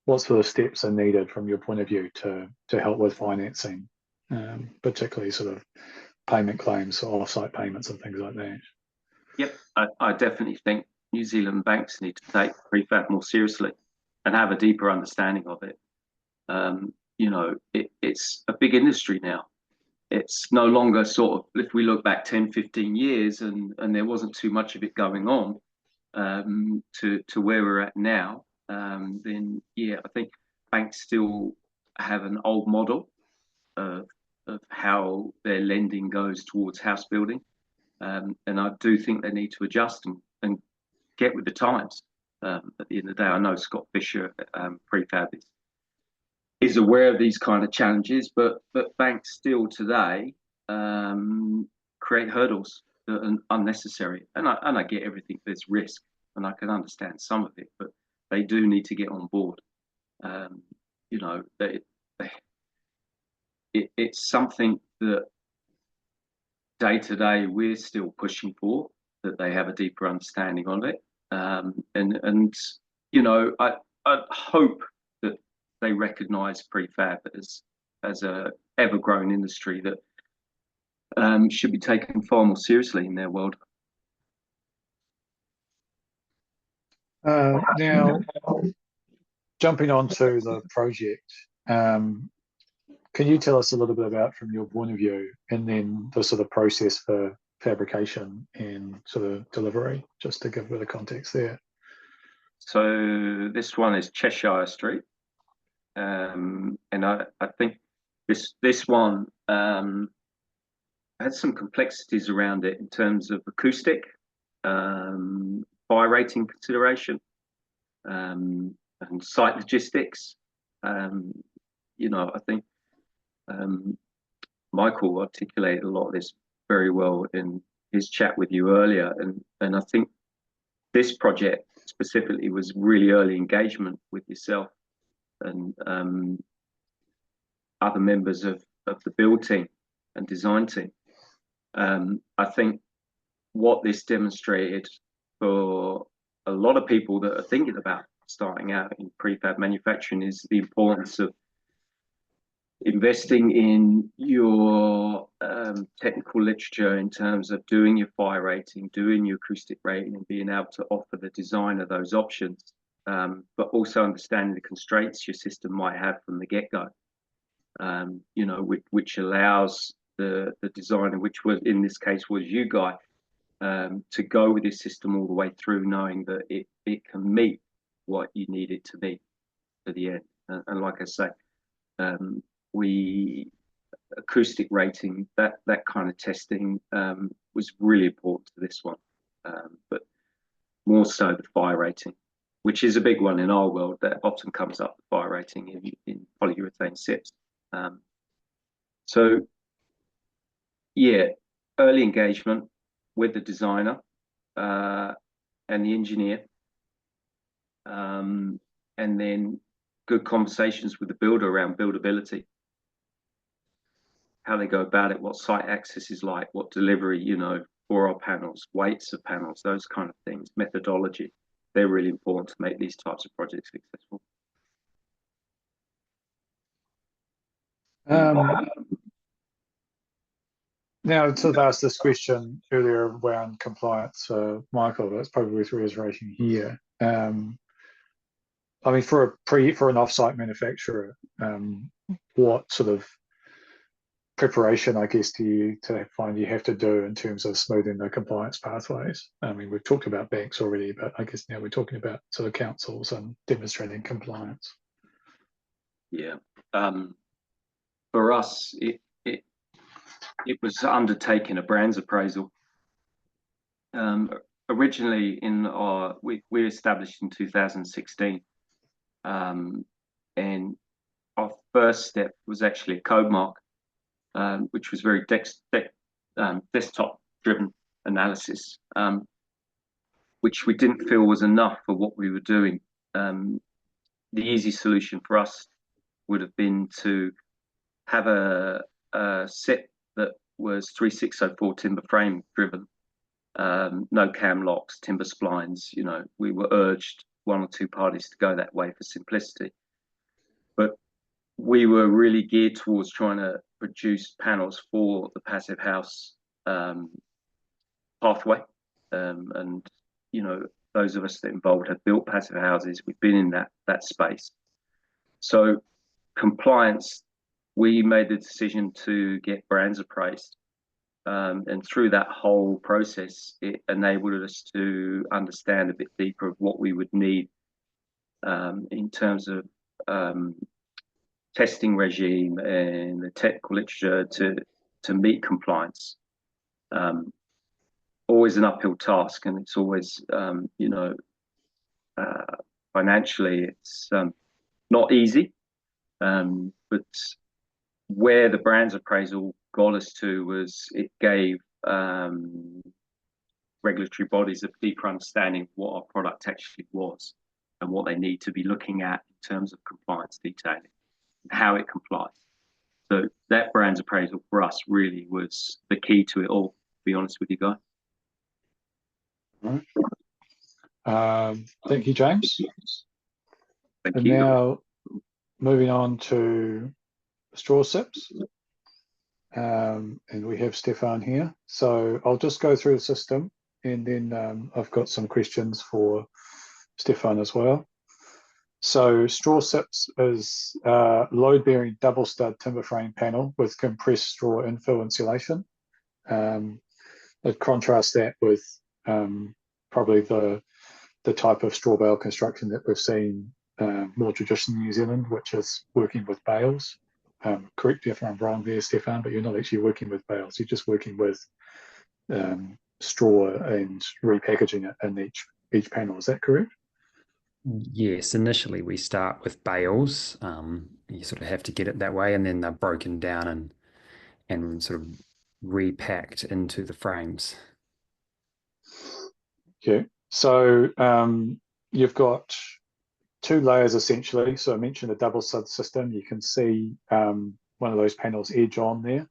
what sort of steps are needed from your point of view to help with financing, particularly sort of payment claims or off-site payments and things like that? Yep, I definitely think New Zealand banks need to take prefab more seriously and have a deeper understanding of it. You know, it's a big industry now. It's no longer sort of, if we look back 10, 15 years and there wasn't too much of it going on to where we're at now, then yeah, I think banks still have an old model of how their lending goes towards house building. And I do think they need to adjust and get with the times. At the end of the day, I know Scott Fisher, Prefab, is aware of these kind of challenges, but banks still today create hurdles that are unnecessary. And I get everything. There's risk, and I can understand some of it, but they do need to get on board. You know, it's something that day to day we're still pushing for, that they have a deeper understanding on it. And you know, I hope that they recognise prefab as a ever growing industry that should be taken far more seriously in their world. Now, jumping onto the project, can you tell us a little bit about, from your point of view, and then the sort of process for fabrication and sort of delivery, just to give a bit of context there? So this one is Cheshire Street, and I think this one has some complexities around it in terms of acoustic, fire rating consideration, and site logistics. You know, I think Michael articulated a lot of this very well in his chat with you earlier, and I think this project specifically was really early engagement with yourself and other members of the build team and design team. I think what this demonstrated for a lot of people that are thinking about starting out in prefab manufacturing is the importance of investing in your technical literature in terms of doing your fire rating, doing your acoustic rating, and being able to offer the designer those options, but also understanding the constraints your system might have from the get-go, you know, which allows the designer, which was in this case was you, Guy, to go with this system all the way through, knowing that it can meet what you need it to meet to the end. And like I say, acoustic rating, that kind of testing was really important to this one, but more so the fire rating, which is a big one in our world that often comes up, the fire rating in polyurethane SIPs. So yeah, early engagement with the designer and the engineer, and then good conversations with the builder around buildability, how they go about it, what site access is like, what delivery, you know, for our panels, weights of panels, those kind of things, methodology. They're really important to make these types of projects successful. Now, I sort of asked this question earlier around compliance, Michael, but it's probably worth reiterating here. I mean, for an off-site manufacturer, what sort of preparation, I guess, do you find you have to do in terms of smoothing the compliance pathways? I mean, we've talked about banks already, but I guess now we're talking about sort of councils and demonstrating compliance. Yeah, for us, it was undertaking a brands appraisal. Originally, we established in 2016, and our first step was actually a code mark, which was very desktop-driven analysis, which we didn't feel was enough for what we were doing. The easy solution for us would have been to have a SIP that was 3604 timber frame driven, no cam locks, timber splines. You know, we were urged, one or two parties, to go that way for simplicity, but we were really geared towards trying to produce panels for the passive house pathway, and you know, those of us that involved have built passive houses. We've been in that space. So compliance, we made the decision to get brands appraised, and through that whole process, it enabled us to understand a bit deeper of what we would need in terms of testing regime and the technical literature to meet compliance. Always an uphill task, and it's always you know, financially it's not easy, but where the brands appraisal got us to was it gave regulatory bodies a deeper understanding of what our product actually was and what they need to be looking at in terms of compliance detailing and how it complies. So that brand's appraisal for us really was the key to it all, to be honest with you guys. Thank you, James. Thank And you. now moving on to straw sips. And we have Stefan here. So I'll just go through the system, and then I've got some questions for Stefan as well. So straw sips is a load-bearing double stud timber frame panel with compressed straw infill insulation. It contrasts that with probably the type of straw bale construction that we've seen more traditionally in New Zealand, which is working with bales. Correct me if I'm wrong there, Stefan, but you're not actually working with bales. You're just working with straw and repackaging it in each panel. Is that correct? Yes, initially we start with bales. You sort of have to get it that way, and then they're broken down and sort of repacked into the frames. Okay, so you've got two layers essentially. So I mentioned a double stud system. You can see one of those panels edge on there.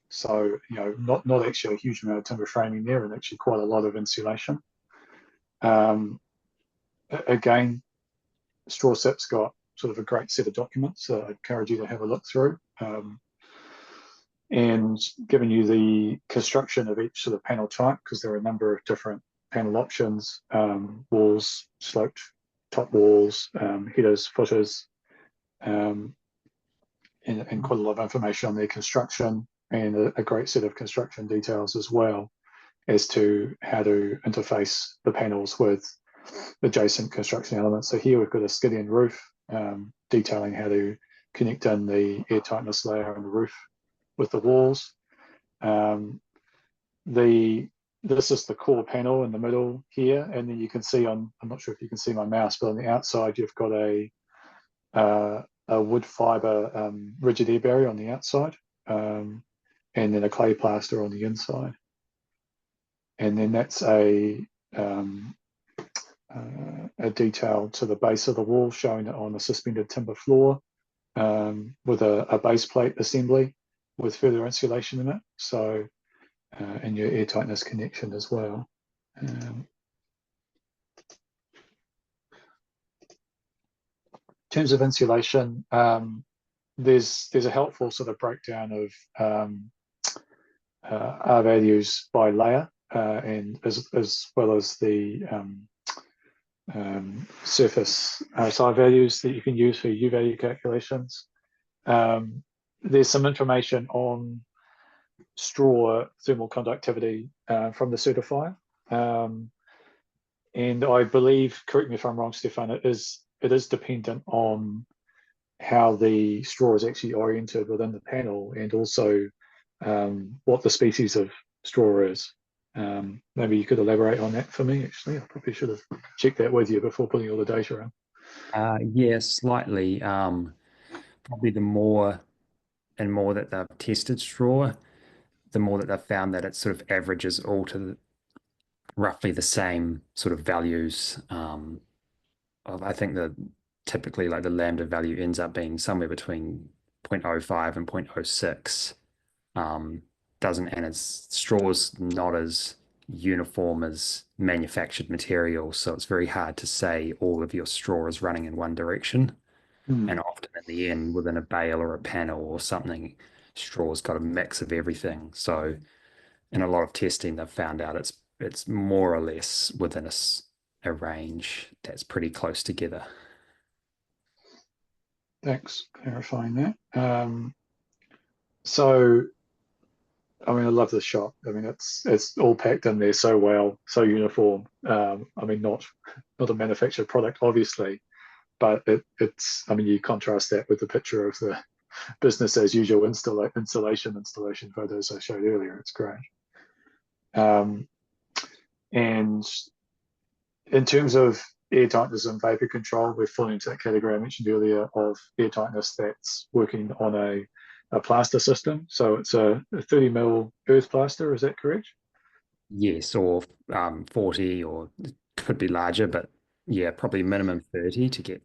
So not actually a huge amount of timber framing there, and actually quite a lot of insulation. Again, Straw Sip's got sort of a great set of documents that I encourage you to have a look through. And giving you the construction of each sort of panel type, because there are a number of different panel options, walls, sloped top walls, headers, footers, and quite a lot of information on their construction, and a great set of construction details as well as to how to interface the panels with adjacent construction elements. So here we've got a skiddy roof, detailing how to connect in the air tightness layer on the roof with the walls. This is the core panel in the middle here, and then you can see I'm not sure if you can see my mouse, but on the outside you've got a wood fibre rigid air barrier on the outside, and then a clay plaster on the inside. And then that's a detail to the base of the wall, showing it on a suspended timber floor with a base plate assembly with further insulation in it. So, and your air tightness connection as well. In terms of insulation, there's a helpful sort of breakdown of R values by layer, and as well as the surface RSI values that you can use for U value calculations. There's some information on straw thermal conductivity from the certifier, and I believe, correct me if I'm wrong, Stefan, it is dependent on how the straw is actually oriented within the panel, and also what the species of straw is. Maybe you could elaborate on that for me. Actually, I probably should have checked that with you before putting all the data in. Yes, slightly. Probably the more and more that they've tested straw, the more that they've found that it sort of averages all to roughly the same sort of values. I think that typically like the lambda value ends up being somewhere between 0.05 and 0.06. And its straw's not as uniform as manufactured material, so it's very hard to say all of your straw is running in one direction. And often in the end, within a bale or a panel or something, straw's got a mix of everything. So in a lot of testing, they've found out it's more or less within a range that's pretty close together. Thanks for clarifying that. So, I mean, I love the shot. I mean, it's all packed in there so well, so uniform. I mean, not a manufactured product, obviously, but it's. I mean, you contrast that with the picture of the business as usual installation photos I showed earlier. It's great. And in terms of air tightness and vapor control, we're falling into that category I mentioned earlier of air tightness that's working on a plaster system. So it's a 30 mil earth plaster, is that correct? Yes, or 40, or it could be larger, but yeah, probably minimum 30 to get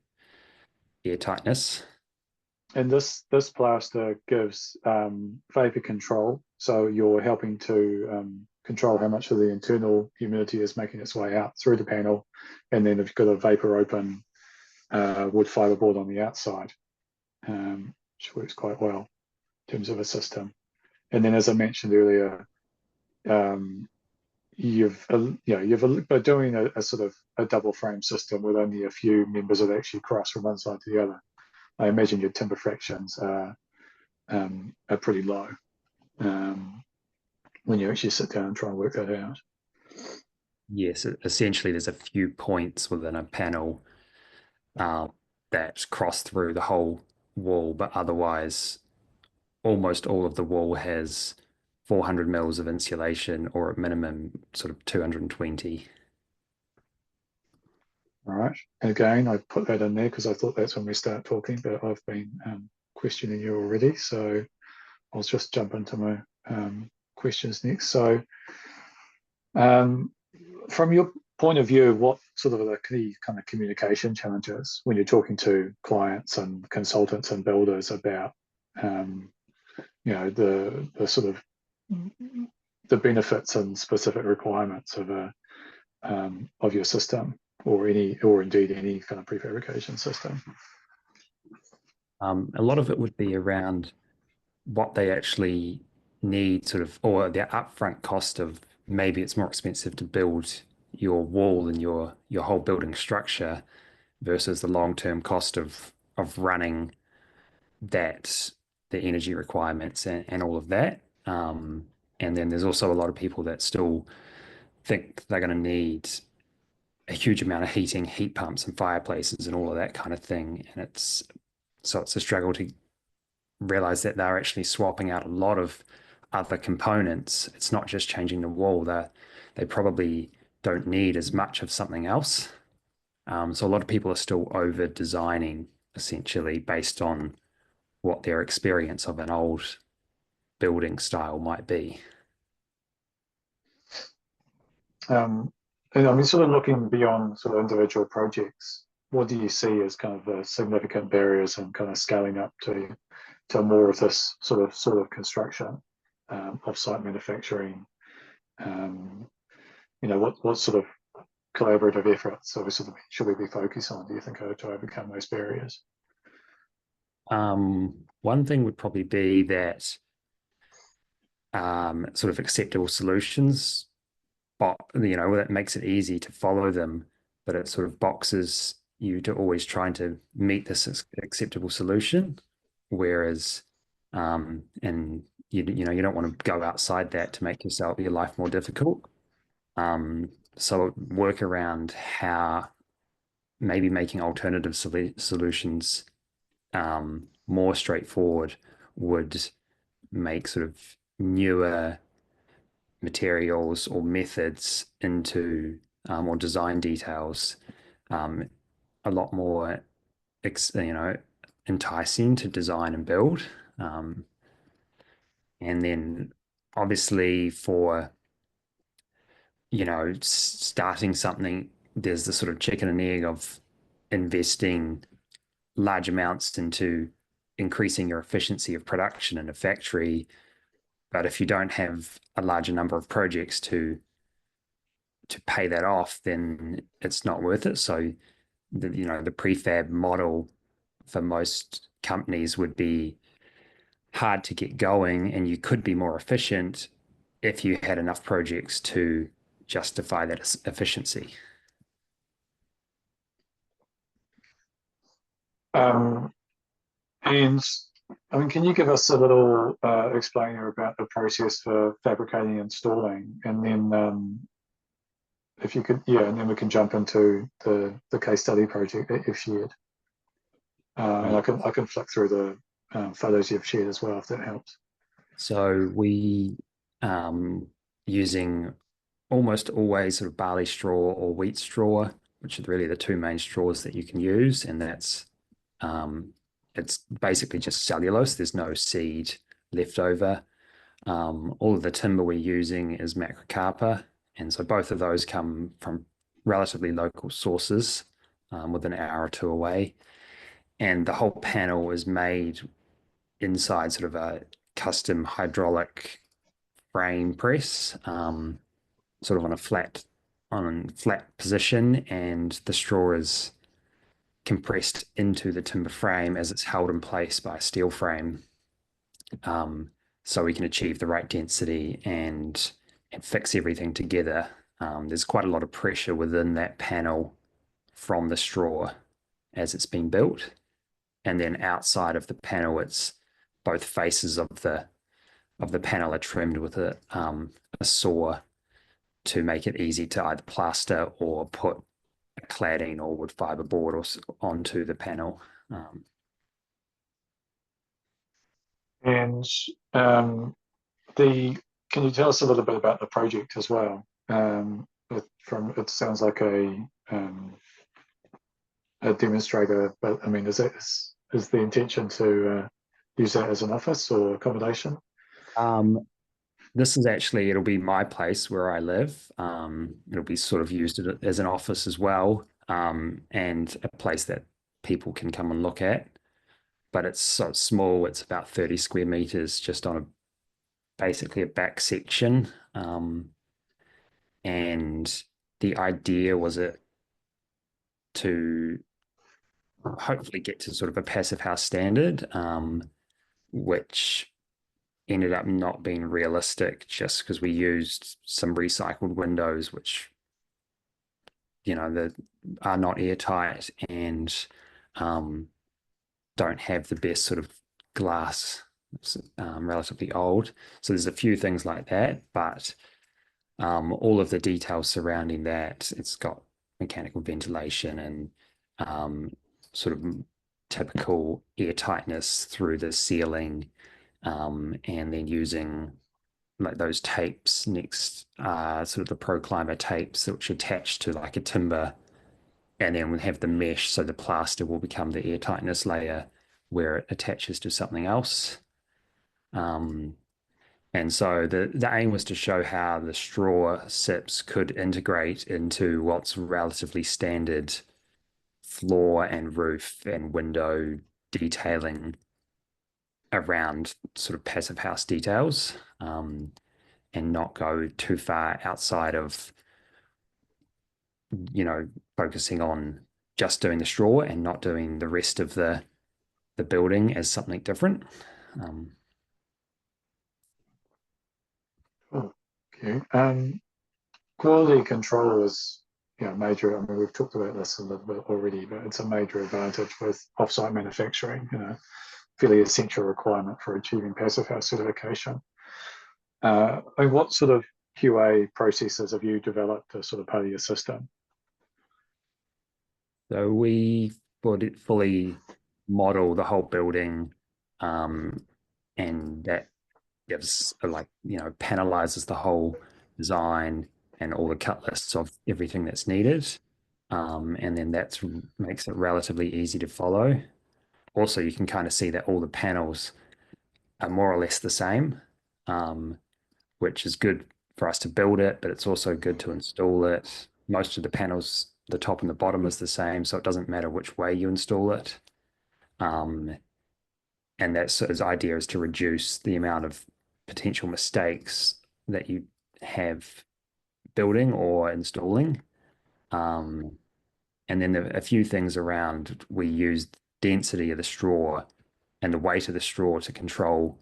air tightness. And this plaster gives vapor control, so you're helping to control how much of the internal humidity is making its way out through the panel, and then if you've got a vapor open wood fiber board on the outside, which works quite well in terms of a system. And then, as I mentioned earlier, by doing a sort of a double frame system with only a few members that actually cross from one side to the other, I imagine your timber fractions are pretty low when you actually sit down and try and work that out. Yes, essentially there's a few points within a panel that cross through the whole wall, but otherwise almost all of the wall has 400 mils of insulation, or at minimum sort of 220. All right. And again, I put that in there because I thought that's when we start talking, but I've been questioning you already. So I'll just jump into my questions next. So from your point of view, what sort of are the key kind of communication challenges when you're talking to clients and consultants and builders about, the sort of the benefits and specific requirements of your system, or indeed any kind of prefabrication system? A lot of it would be around what they actually need, sort of, or the upfront cost of, maybe it's more expensive to build your wall and your whole building structure versus the long-term cost of running that, the energy requirements and all of that. And then there's also a lot of people that still think they're going to need a huge amount of heating, heat pumps and fireplaces and all of that kind of thing. And it's a struggle to realize that they're actually swapping out a lot of other components. It's not just changing the wall. They probably don't need as much of something else. So a lot of people are still over designing, essentially based on what their experience of an old building style might be. And I mean, sort of looking beyond sort of individual projects, what do you see as kind of the significant barriers and kind of scaling up to more of this sort of construction, off-site manufacturing? What sort of collaborative efforts should we be focused on, do you think, to overcome those barriers? One thing would probably be that sort of acceptable solutions, but that makes it easy to follow them, but it sort of boxes you to always trying to meet this acceptable solution. Whereas, and you don't want to go outside that to make your life more difficult. So work around how maybe making alternative solutions more straightforward would make sort of newer materials or methods into or design details a lot more enticing to design and build. And then obviously for starting something, there's the sort of chicken and egg of investing large amounts into increasing your efficiency of production in a factory. But if you don't have a larger number of projects to pay that off, then it's not worth it. So the prefab model for most companies would be hard to get going, and you could be more efficient if you had enough projects to justify that efficiency. And I mean, can you give us a little explainer about the process for fabricating and installing, and then if you could, and then we can jump into the case study project that you've shared, and I can flick through the photos you've shared as well, if that helps. So we using almost always sort of barley straw or wheat straw, which are really the two main straws that you can use, and that's it's basically just cellulose. There's no seed left over. All of the timber we're using is macrocarpa, And so both of those come from relatively local sources, within an hour or two away. And the whole panel is made inside sort of a custom hydraulic frame press, sort of on flat position, and the straw is compressed into the timber frame as it's held in place by a steel frame, so we can achieve the right density and fix everything together. There's quite a lot of pressure within that panel from the straw as it's been built, and then outside of the panel, it's both faces of the panel are trimmed with a saw to make it easy to either plaster or put a cladding or wood fiber board or onto the panel. And can you tell us a little bit about the project as well? It sounds like a demonstrator, but I mean, is the intention to use that as an office or accommodation? This is actually, it'll be my place where I live. It'll be sort of used as an office as well, and a place that people can come and look at. But it's so small, it's about 30 square meters just on basically a back section. And the idea was to hopefully get to sort of a passive house standard, which ended up not being realistic just because we used some recycled windows, which, are not airtight and don't have the best sort of glass, relatively old. So there's a few things like that, but all of the details surrounding that, it's got mechanical ventilation and sort of typical air tightness through the ceiling, and then using like those tapes next, sort of the ProClimber tapes, which attach to like a timber, and then we have the mesh, so the plaster will become the air tightness layer where it attaches to something else. And so the aim was to show how the straw SIPs could integrate into what's relatively standard floor and roof and window detailing around sort of passive house details, and not go too far outside of, focusing on just doing the straw and not doing the rest of the building as something different. Okay. Quality control is major. I mean, we've talked about this a little bit already, but it's a major advantage with offsite manufacturing. Fairly essential requirement for achieving passive house certification. And what sort of QA processes have you developed as sort of part of your system? So we would fully model the whole building, and that gives panelizes the whole design and all the cut lists of everything that's needed. And then that makes it relatively easy to follow. Also, you can kind of see that all the panels are more or less the same, which is good for us to build it, but it's also good to install it. Most of the panels, the top and the bottom is the same, so it doesn't matter which way you install it. And that's his idea, is to reduce the amount of potential mistakes that you have building or installing. And then a few things around, we use density of the straw and the weight of the straw to control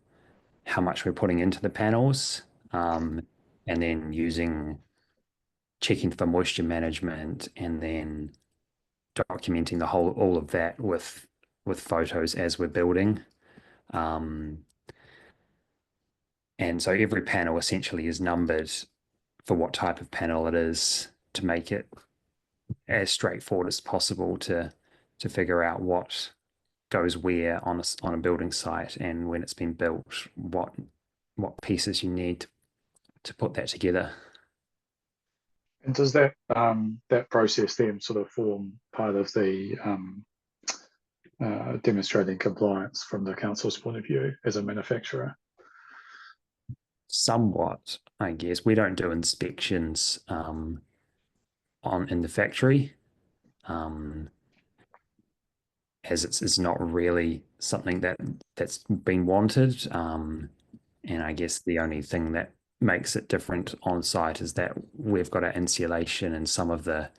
how much we're putting into the panels, and then checking for moisture management, and then documenting all of that with photos as we're building. And so every panel essentially is numbered for what type of panel it is, to make it as straightforward as possible to figure out what goes where on a building site, and when it's been built, what pieces you need to put that together. And does that process then sort of form part of the demonstrating compliance from the council's point of view as a manufacturer? Somewhat, I guess. We don't do inspections in the factory, as it's not really something that's been wanted. And I guess the only thing that makes it different on site is that we've got our insulation, and some of the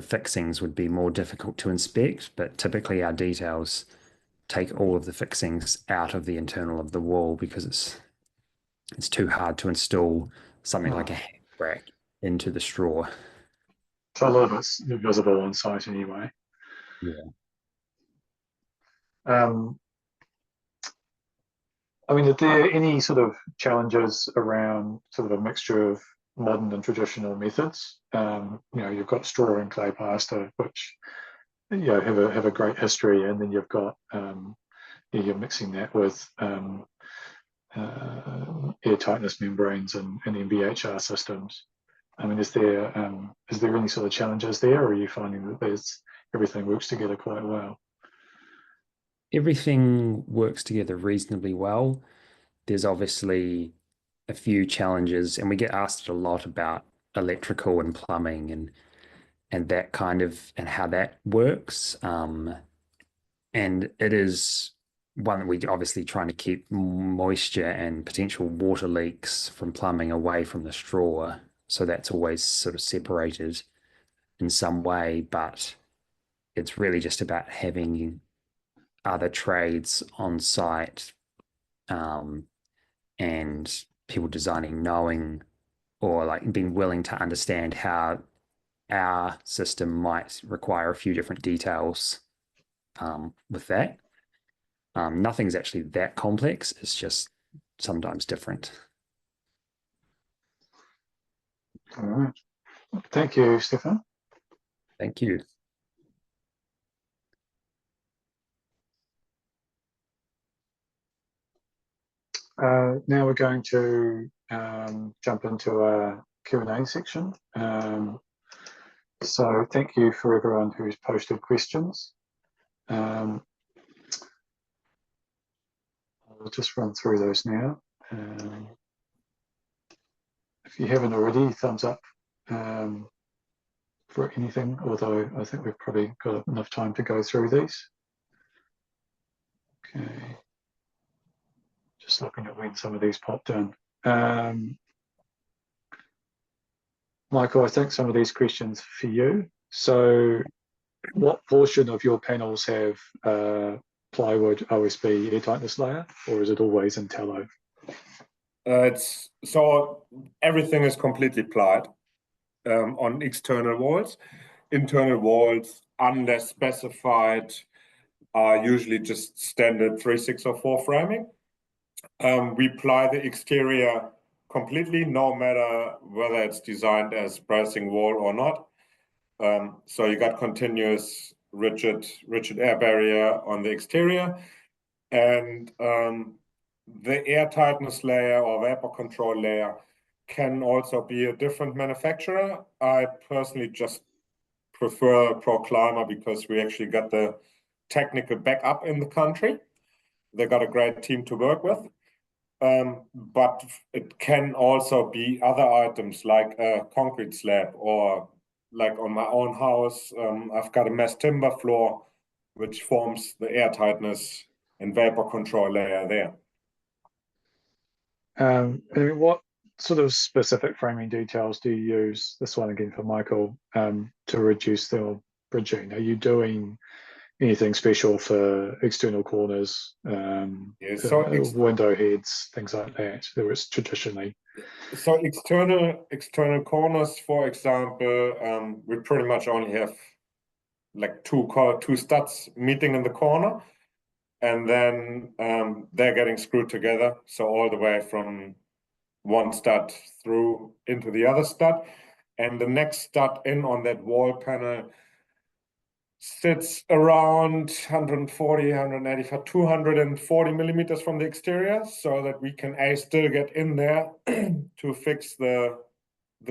fixings would be more difficult to inspect, but typically our details take all of the fixings out of the internal of the wall because it's too hard to install something like a hand rack into the straw. So a lot of it's visible on site anyway. Yeah. I mean, are there any sort of challenges around sort of a mixture of modern and traditional methods? You've got straw and clay plaster, which have a great history, and then you've got you're mixing that with air tightness membranes and MBHR systems. I mean, is there any sort of challenges there, or are you finding that everything works together quite well? Everything works together reasonably well. There's obviously a few challenges, and we get asked a lot about electrical and plumbing and that kind of, and how that works. And it is one that we obviously trying to keep moisture and potential water leaks from plumbing away from the straw. So that's always sort of separated in some way, but it's really just about having other trades on site, and people designing, knowing, or like being willing to understand how our system might require a few different details with that. Nothing's actually that complex. It's just sometimes different. All right. Thank you, Stefan. Thank you. Now we're going to jump into a Q&A section. So thank you for everyone who's posted questions. I'll just run through those now. If you haven't already, thumbs up for anything, although I think we've probably got enough time to go through these. Okay. Just looking at when some of these popped in. Michael, I think some of these questions are for you. So what portion of your panels have plywood OSB air tightness layer, or is it always in tallow? So everything is completely plied on external walls. Internal walls, unless specified, are usually just standard 3/604 framing. We ply the exterior completely, no matter whether it's designed as bracing wall or not. So you got continuous rigid air barrier on the exterior, and the air tightness layer or vapor control layer can also be a different manufacturer. I personally just prefer ProClimber because we actually got the technical backup in the country. They got a great team to work with. But it can also be other items like a concrete slab, or like on my own house, I've got a mass timber floor, which forms the air tightness and vapor control layer there. I mean, what sort of specific framing details do you use? This one again for Michael, to reduce the bridging. Are you doing anything special for external corners, window heads, things like that? There was traditionally. So external corners, for example, we pretty much only have like two studs meeting in the corner, and then they're getting screwed together. So all the way from one stud through into the other stud, and the next stud in on that wall panel sits around 140, 185, 240 millimeters from the exterior, so that we can still get in there to fix the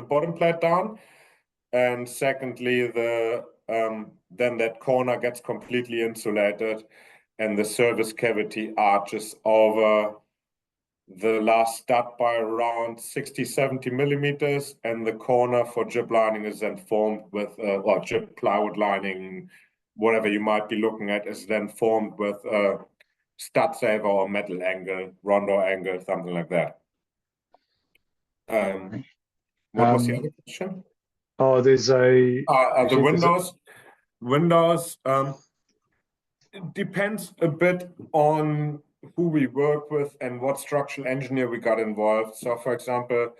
bottom plate down. And secondly, then that corner gets completely insulated, and the service cavity arches over the last stud by around 60, 70 millimeters, and the corner for jib lining is then formed with, or jib plywood lining, whatever you might be looking at, is then formed with a stud saver or metal angle, rondo angle, something like that. What was the other question? Oh, there's a The windows. Windows, it depends a bit on who we work with and what structural engineer we got involved. So, for example,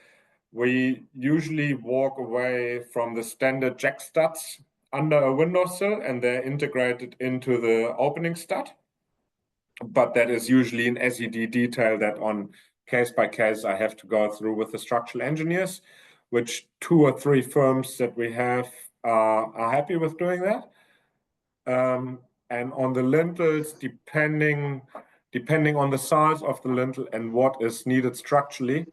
we usually walk away from the standard jack studs under a windowsill, and they're integrated into the opening stud. But that is usually an SED detail that on case by case I have to go through with the structural engineers, which 2 or 3 firms that we have are happy with doing that. And on the lintels, depending on the size of the lintel and what is needed structurally,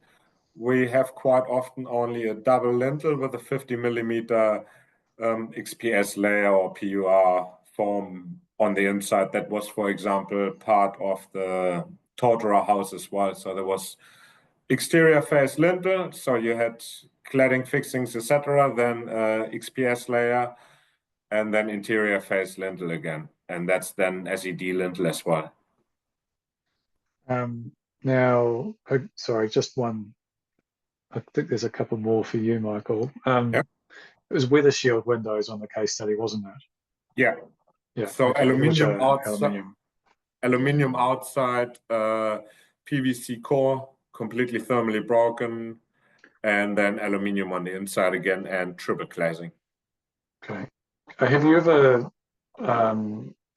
we have quite often only a double lintel with a 50 millimeter XPS layer or PUR foam on the inside. That was, for example, part of the Totara house as well. So there was exterior face lintel, so you had cladding fixings, etc. Then XPS layer, and then interior face lintel again, and that's then SED lintel as well. Now, sorry, just one. I think there's a couple more for you, Michael. Yep. It was weather shield windows on the case study, wasn't it? Yeah. Yeah. So okay. aluminium outside, aluminium. PVC core, completely thermally broken, and then aluminium on the inside again, and triple glazing. Okay. Have you ever?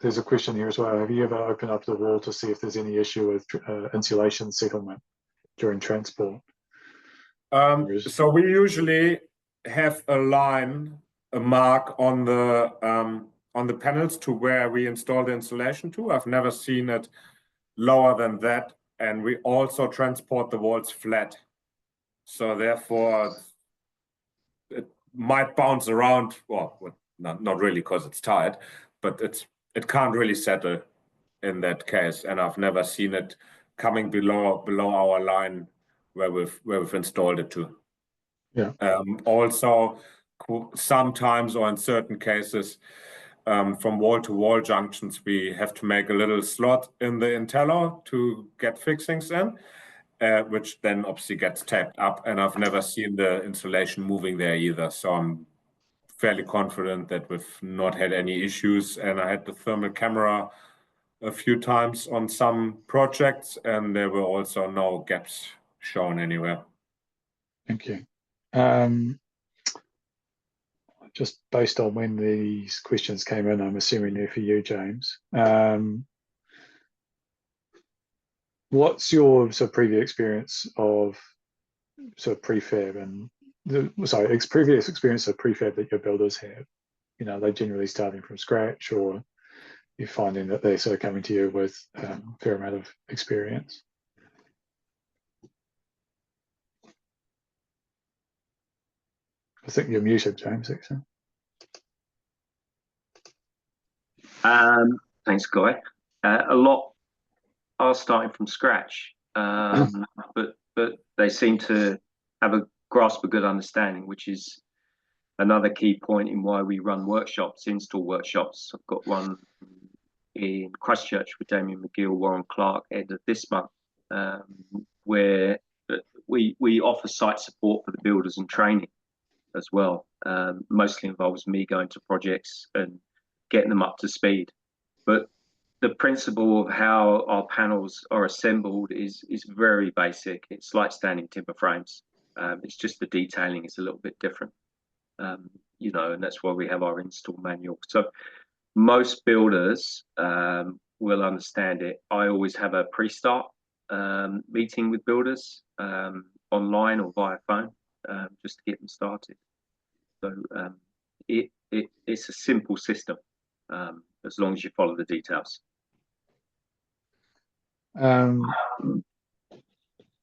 There's a question here as well. Have you ever opened up the wall to see if there's any issue with insulation settlement during transport? So we usually have a line, a mark on the panels to where we install the insulation to. I've never seen it lower than that, and we also transport the walls flat. So therefore, it might bounce around. Well, not really because it's tight, but it can't really settle in that case. And I've never seen it coming below our line where we've installed it to. Yeah. Also, sometimes or in certain cases, from wall to wall junctions, we have to make a little slot in the interlock to get fixings in, which then obviously gets taped up. And I've never seen the insulation moving there either. So I'm fairly confident that we've not had any issues. And I had the thermal camera a few times on some projects, and there were also no gaps shown anywhere. Thank you. Just based on when these questions came in, I'm assuming they're for you, James. What's your sort of previous experience of sort of prefab and previous experience of prefab that your builders have? You know, they're generally starting from scratch, or you're finding that they're sort of coming to you with a fair amount of experience? I think you're muted, James, actually. Thanks, Guy. A lot are starting from scratch, but they seem to have a grasp a good understanding, which is another key point in why we run workshops, install workshops. I've got one in Christchurch with Damien McGill, Warren Clark, end of this month, where we offer site support for the builders and training as well. Mostly involves me going to projects and getting them up to speed. But the principle of how our panels are assembled is very basic. It's like standing timber frames. It's just the detailing is a little bit different, you know, and that's why we have our install manual. So most builders will understand it. I always have a pre-start meeting with builders online or via phone, just to get them started. So it's a simple system, as long as you follow the details.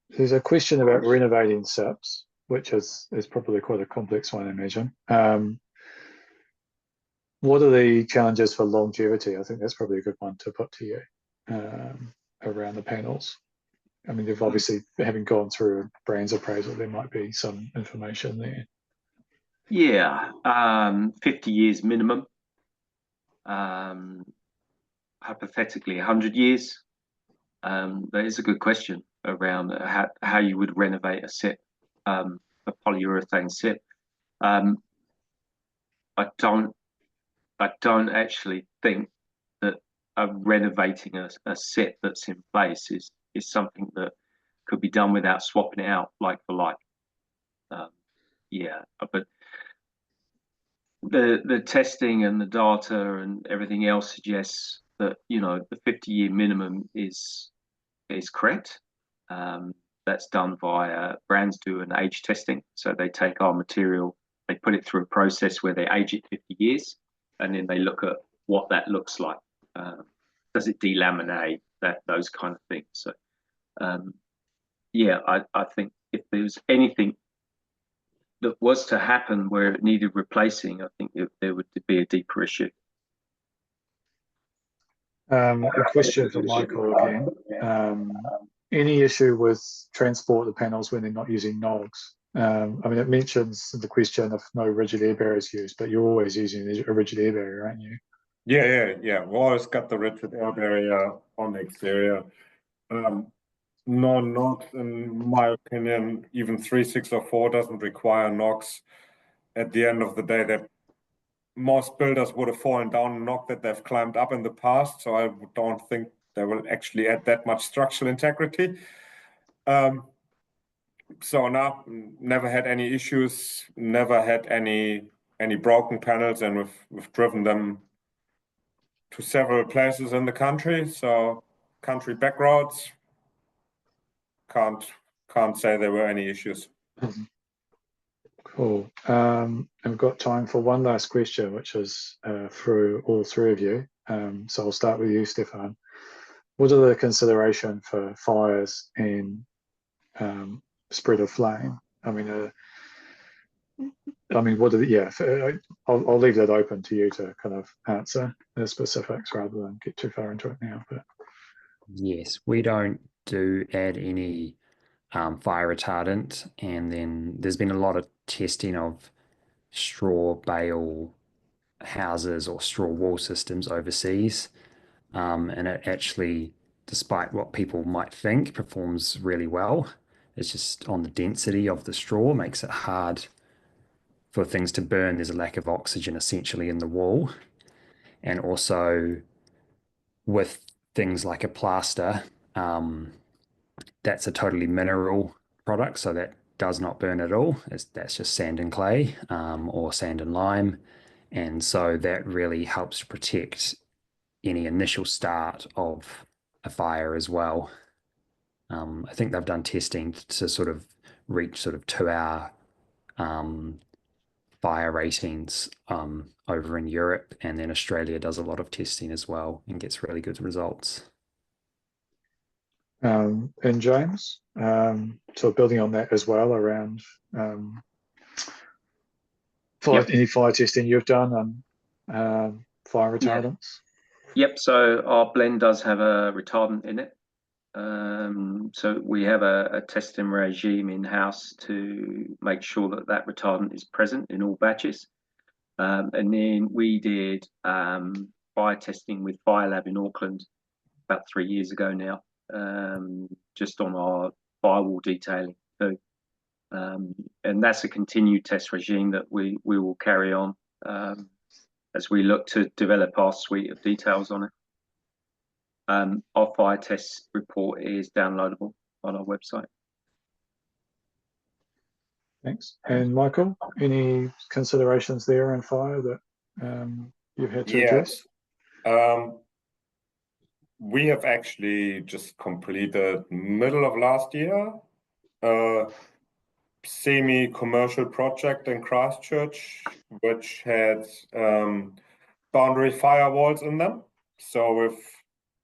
There's a question about renovating SIPs, which is probably quite a complex one, I imagine. What are the challenges for longevity? I think that's probably a good one to put to you around the panels. I mean, they've obviously, having gone through a brands appraisal, there might be some information there. Yeah, 50 years minimum. Hypothetically, 100 years. That is a good question around how you would renovate a SIP, a polyurethane SIP. I don't actually think that renovating a SIP that's in place is something that could be done without swapping it out like for like. Yeah, but the testing and the data and everything else suggests that, you know, the 50-year minimum is correct. That's done via brands do an age testing. So they take our material, they put it through a process where they age it 50 years, and then they look at what that looks like. Does it delaminate? Those kind of things. So yeah, I think if there's anything that was to happen where it needed replacing, I think there would be a deeper issue. A question for Michael again. Any issue with transport the panels when they're not using NOGs? I mean, it mentions in the question if no rigid air barriers used, but you're always using a rigid air barrier, aren't you? Yeah. We always got the rigid air barrier on the exterior. No NOGs, in my opinion, even 3, 6, or 4 doesn't require NOGs. At the end of the day, most builders would have fallen down a NOG that they've climbed up in the past, so I don't think they will actually add that much structural integrity. So now, never had any issues, never had any broken panels, and we've driven them to several places in the country. So country back roads, can't say there were any issues. Cool. And we've got time for one last question, which is through all three of you. So I'll start with you, Stefan. What are the consideration for fires and spread of flame? I mean, what are the, yeah, I'll leave that open to you to kind of answer the specifics rather than get too far into it now. But yes, we don't add any fire retardant, and then there's been a lot of testing of straw bale houses or straw wall systems overseas, and it actually, despite what people might think, performs really well. It's just on the density of the straw makes it hard for things to burn. There's a lack of oxygen essentially in the wall, and also with things like a plaster, that's a totally mineral product, so that does not burn at all. That's just sand and clay, or sand and lime, and so that really helps to protect any initial start of a fire as well. I think they've done testing to sort of reach sort of 2-hour fire ratings over in Europe, and then Australia does a lot of testing as well and gets really good results. and James, so building on that as well around any fire testing you've done on fire retardants. Yep. So our blend does have a retardant in it. So we have a testing regime in house to make sure that retardant is present in all batches. And then we did fire testing with Fire Lab in Auckland about 3 years ago now, just on our firewall detailing too. And that's a continued test regime that we will carry on as we look to develop our suite of details on it. Our fire test report is downloadable on our website. Thanks. And Michael, any considerations there in fire that you've had to address? We have actually just completed middle of last year a semi-commercial project in Christchurch, which had boundary firewalls in them. So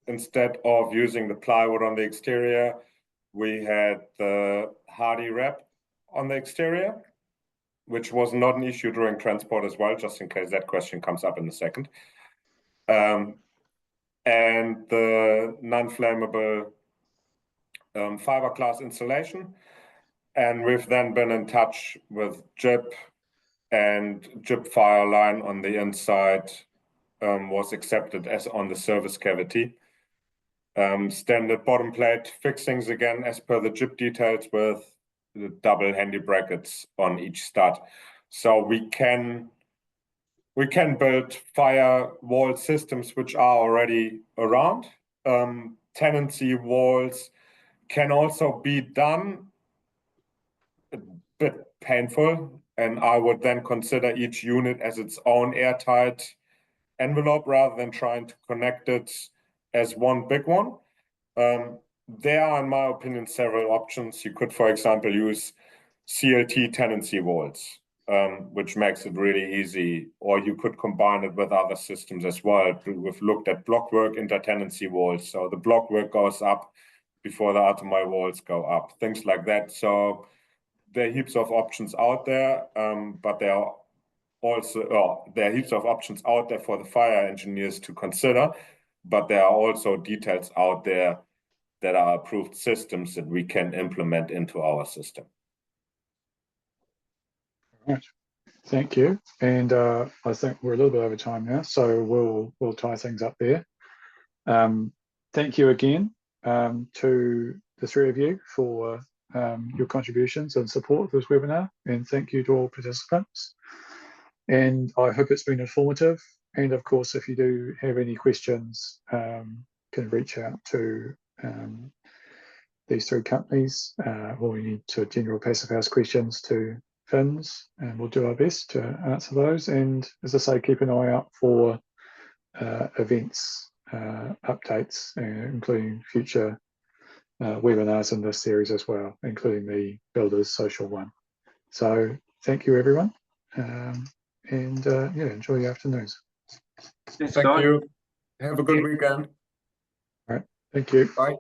instead of using the plywood on the exterior, we had the hardy wrap on the exterior, which was not an issue during transport as well, just in case that question comes up in a second. And the non-flammable fiberglass insulation. And we've then been in touch with JIP, and JIP fire line on the inside was accepted as on the service cavity. Standard bottom plate fixings again as per the JIP details with the double handy brackets on each stud. So we can build firewall systems which are already around. Tenancy walls can also be done, a bit painful, and I would then consider each unit as its own airtight envelope rather than trying to connect it as one big one. There are, in my opinion, several options. You could, for example, use CLT tenancy walls, which makes it really easy, or you could combine it with other systems as well. We've looked at blockwork intertenancy walls, so the blockwork goes up before the Atomai walls go up, things like that. So there are heaps of options out there, but there are also there are heaps of options out there for the fire engineers to consider, but there are also details out there that are approved systems that we can implement into our system. Right. Thank you. And I think we're a little bit over time now, so we'll tie things up there. Thank you again to the three of you for your contributions and support of this webinar, and thank you to all participants. And I hope it's been informative. And of course, if you do have any questions, can reach out to these three companies, or you need to general passive house questions to PHINZ, and we'll do our best to answer those. And as I say, keep an eye out for events, updates, including future webinars in this series as well, including the Builders Social one. So thank you, everyone. And yeah, enjoy your afternoons. Thank you. Have a good weekend. All right. Thank you. Bye.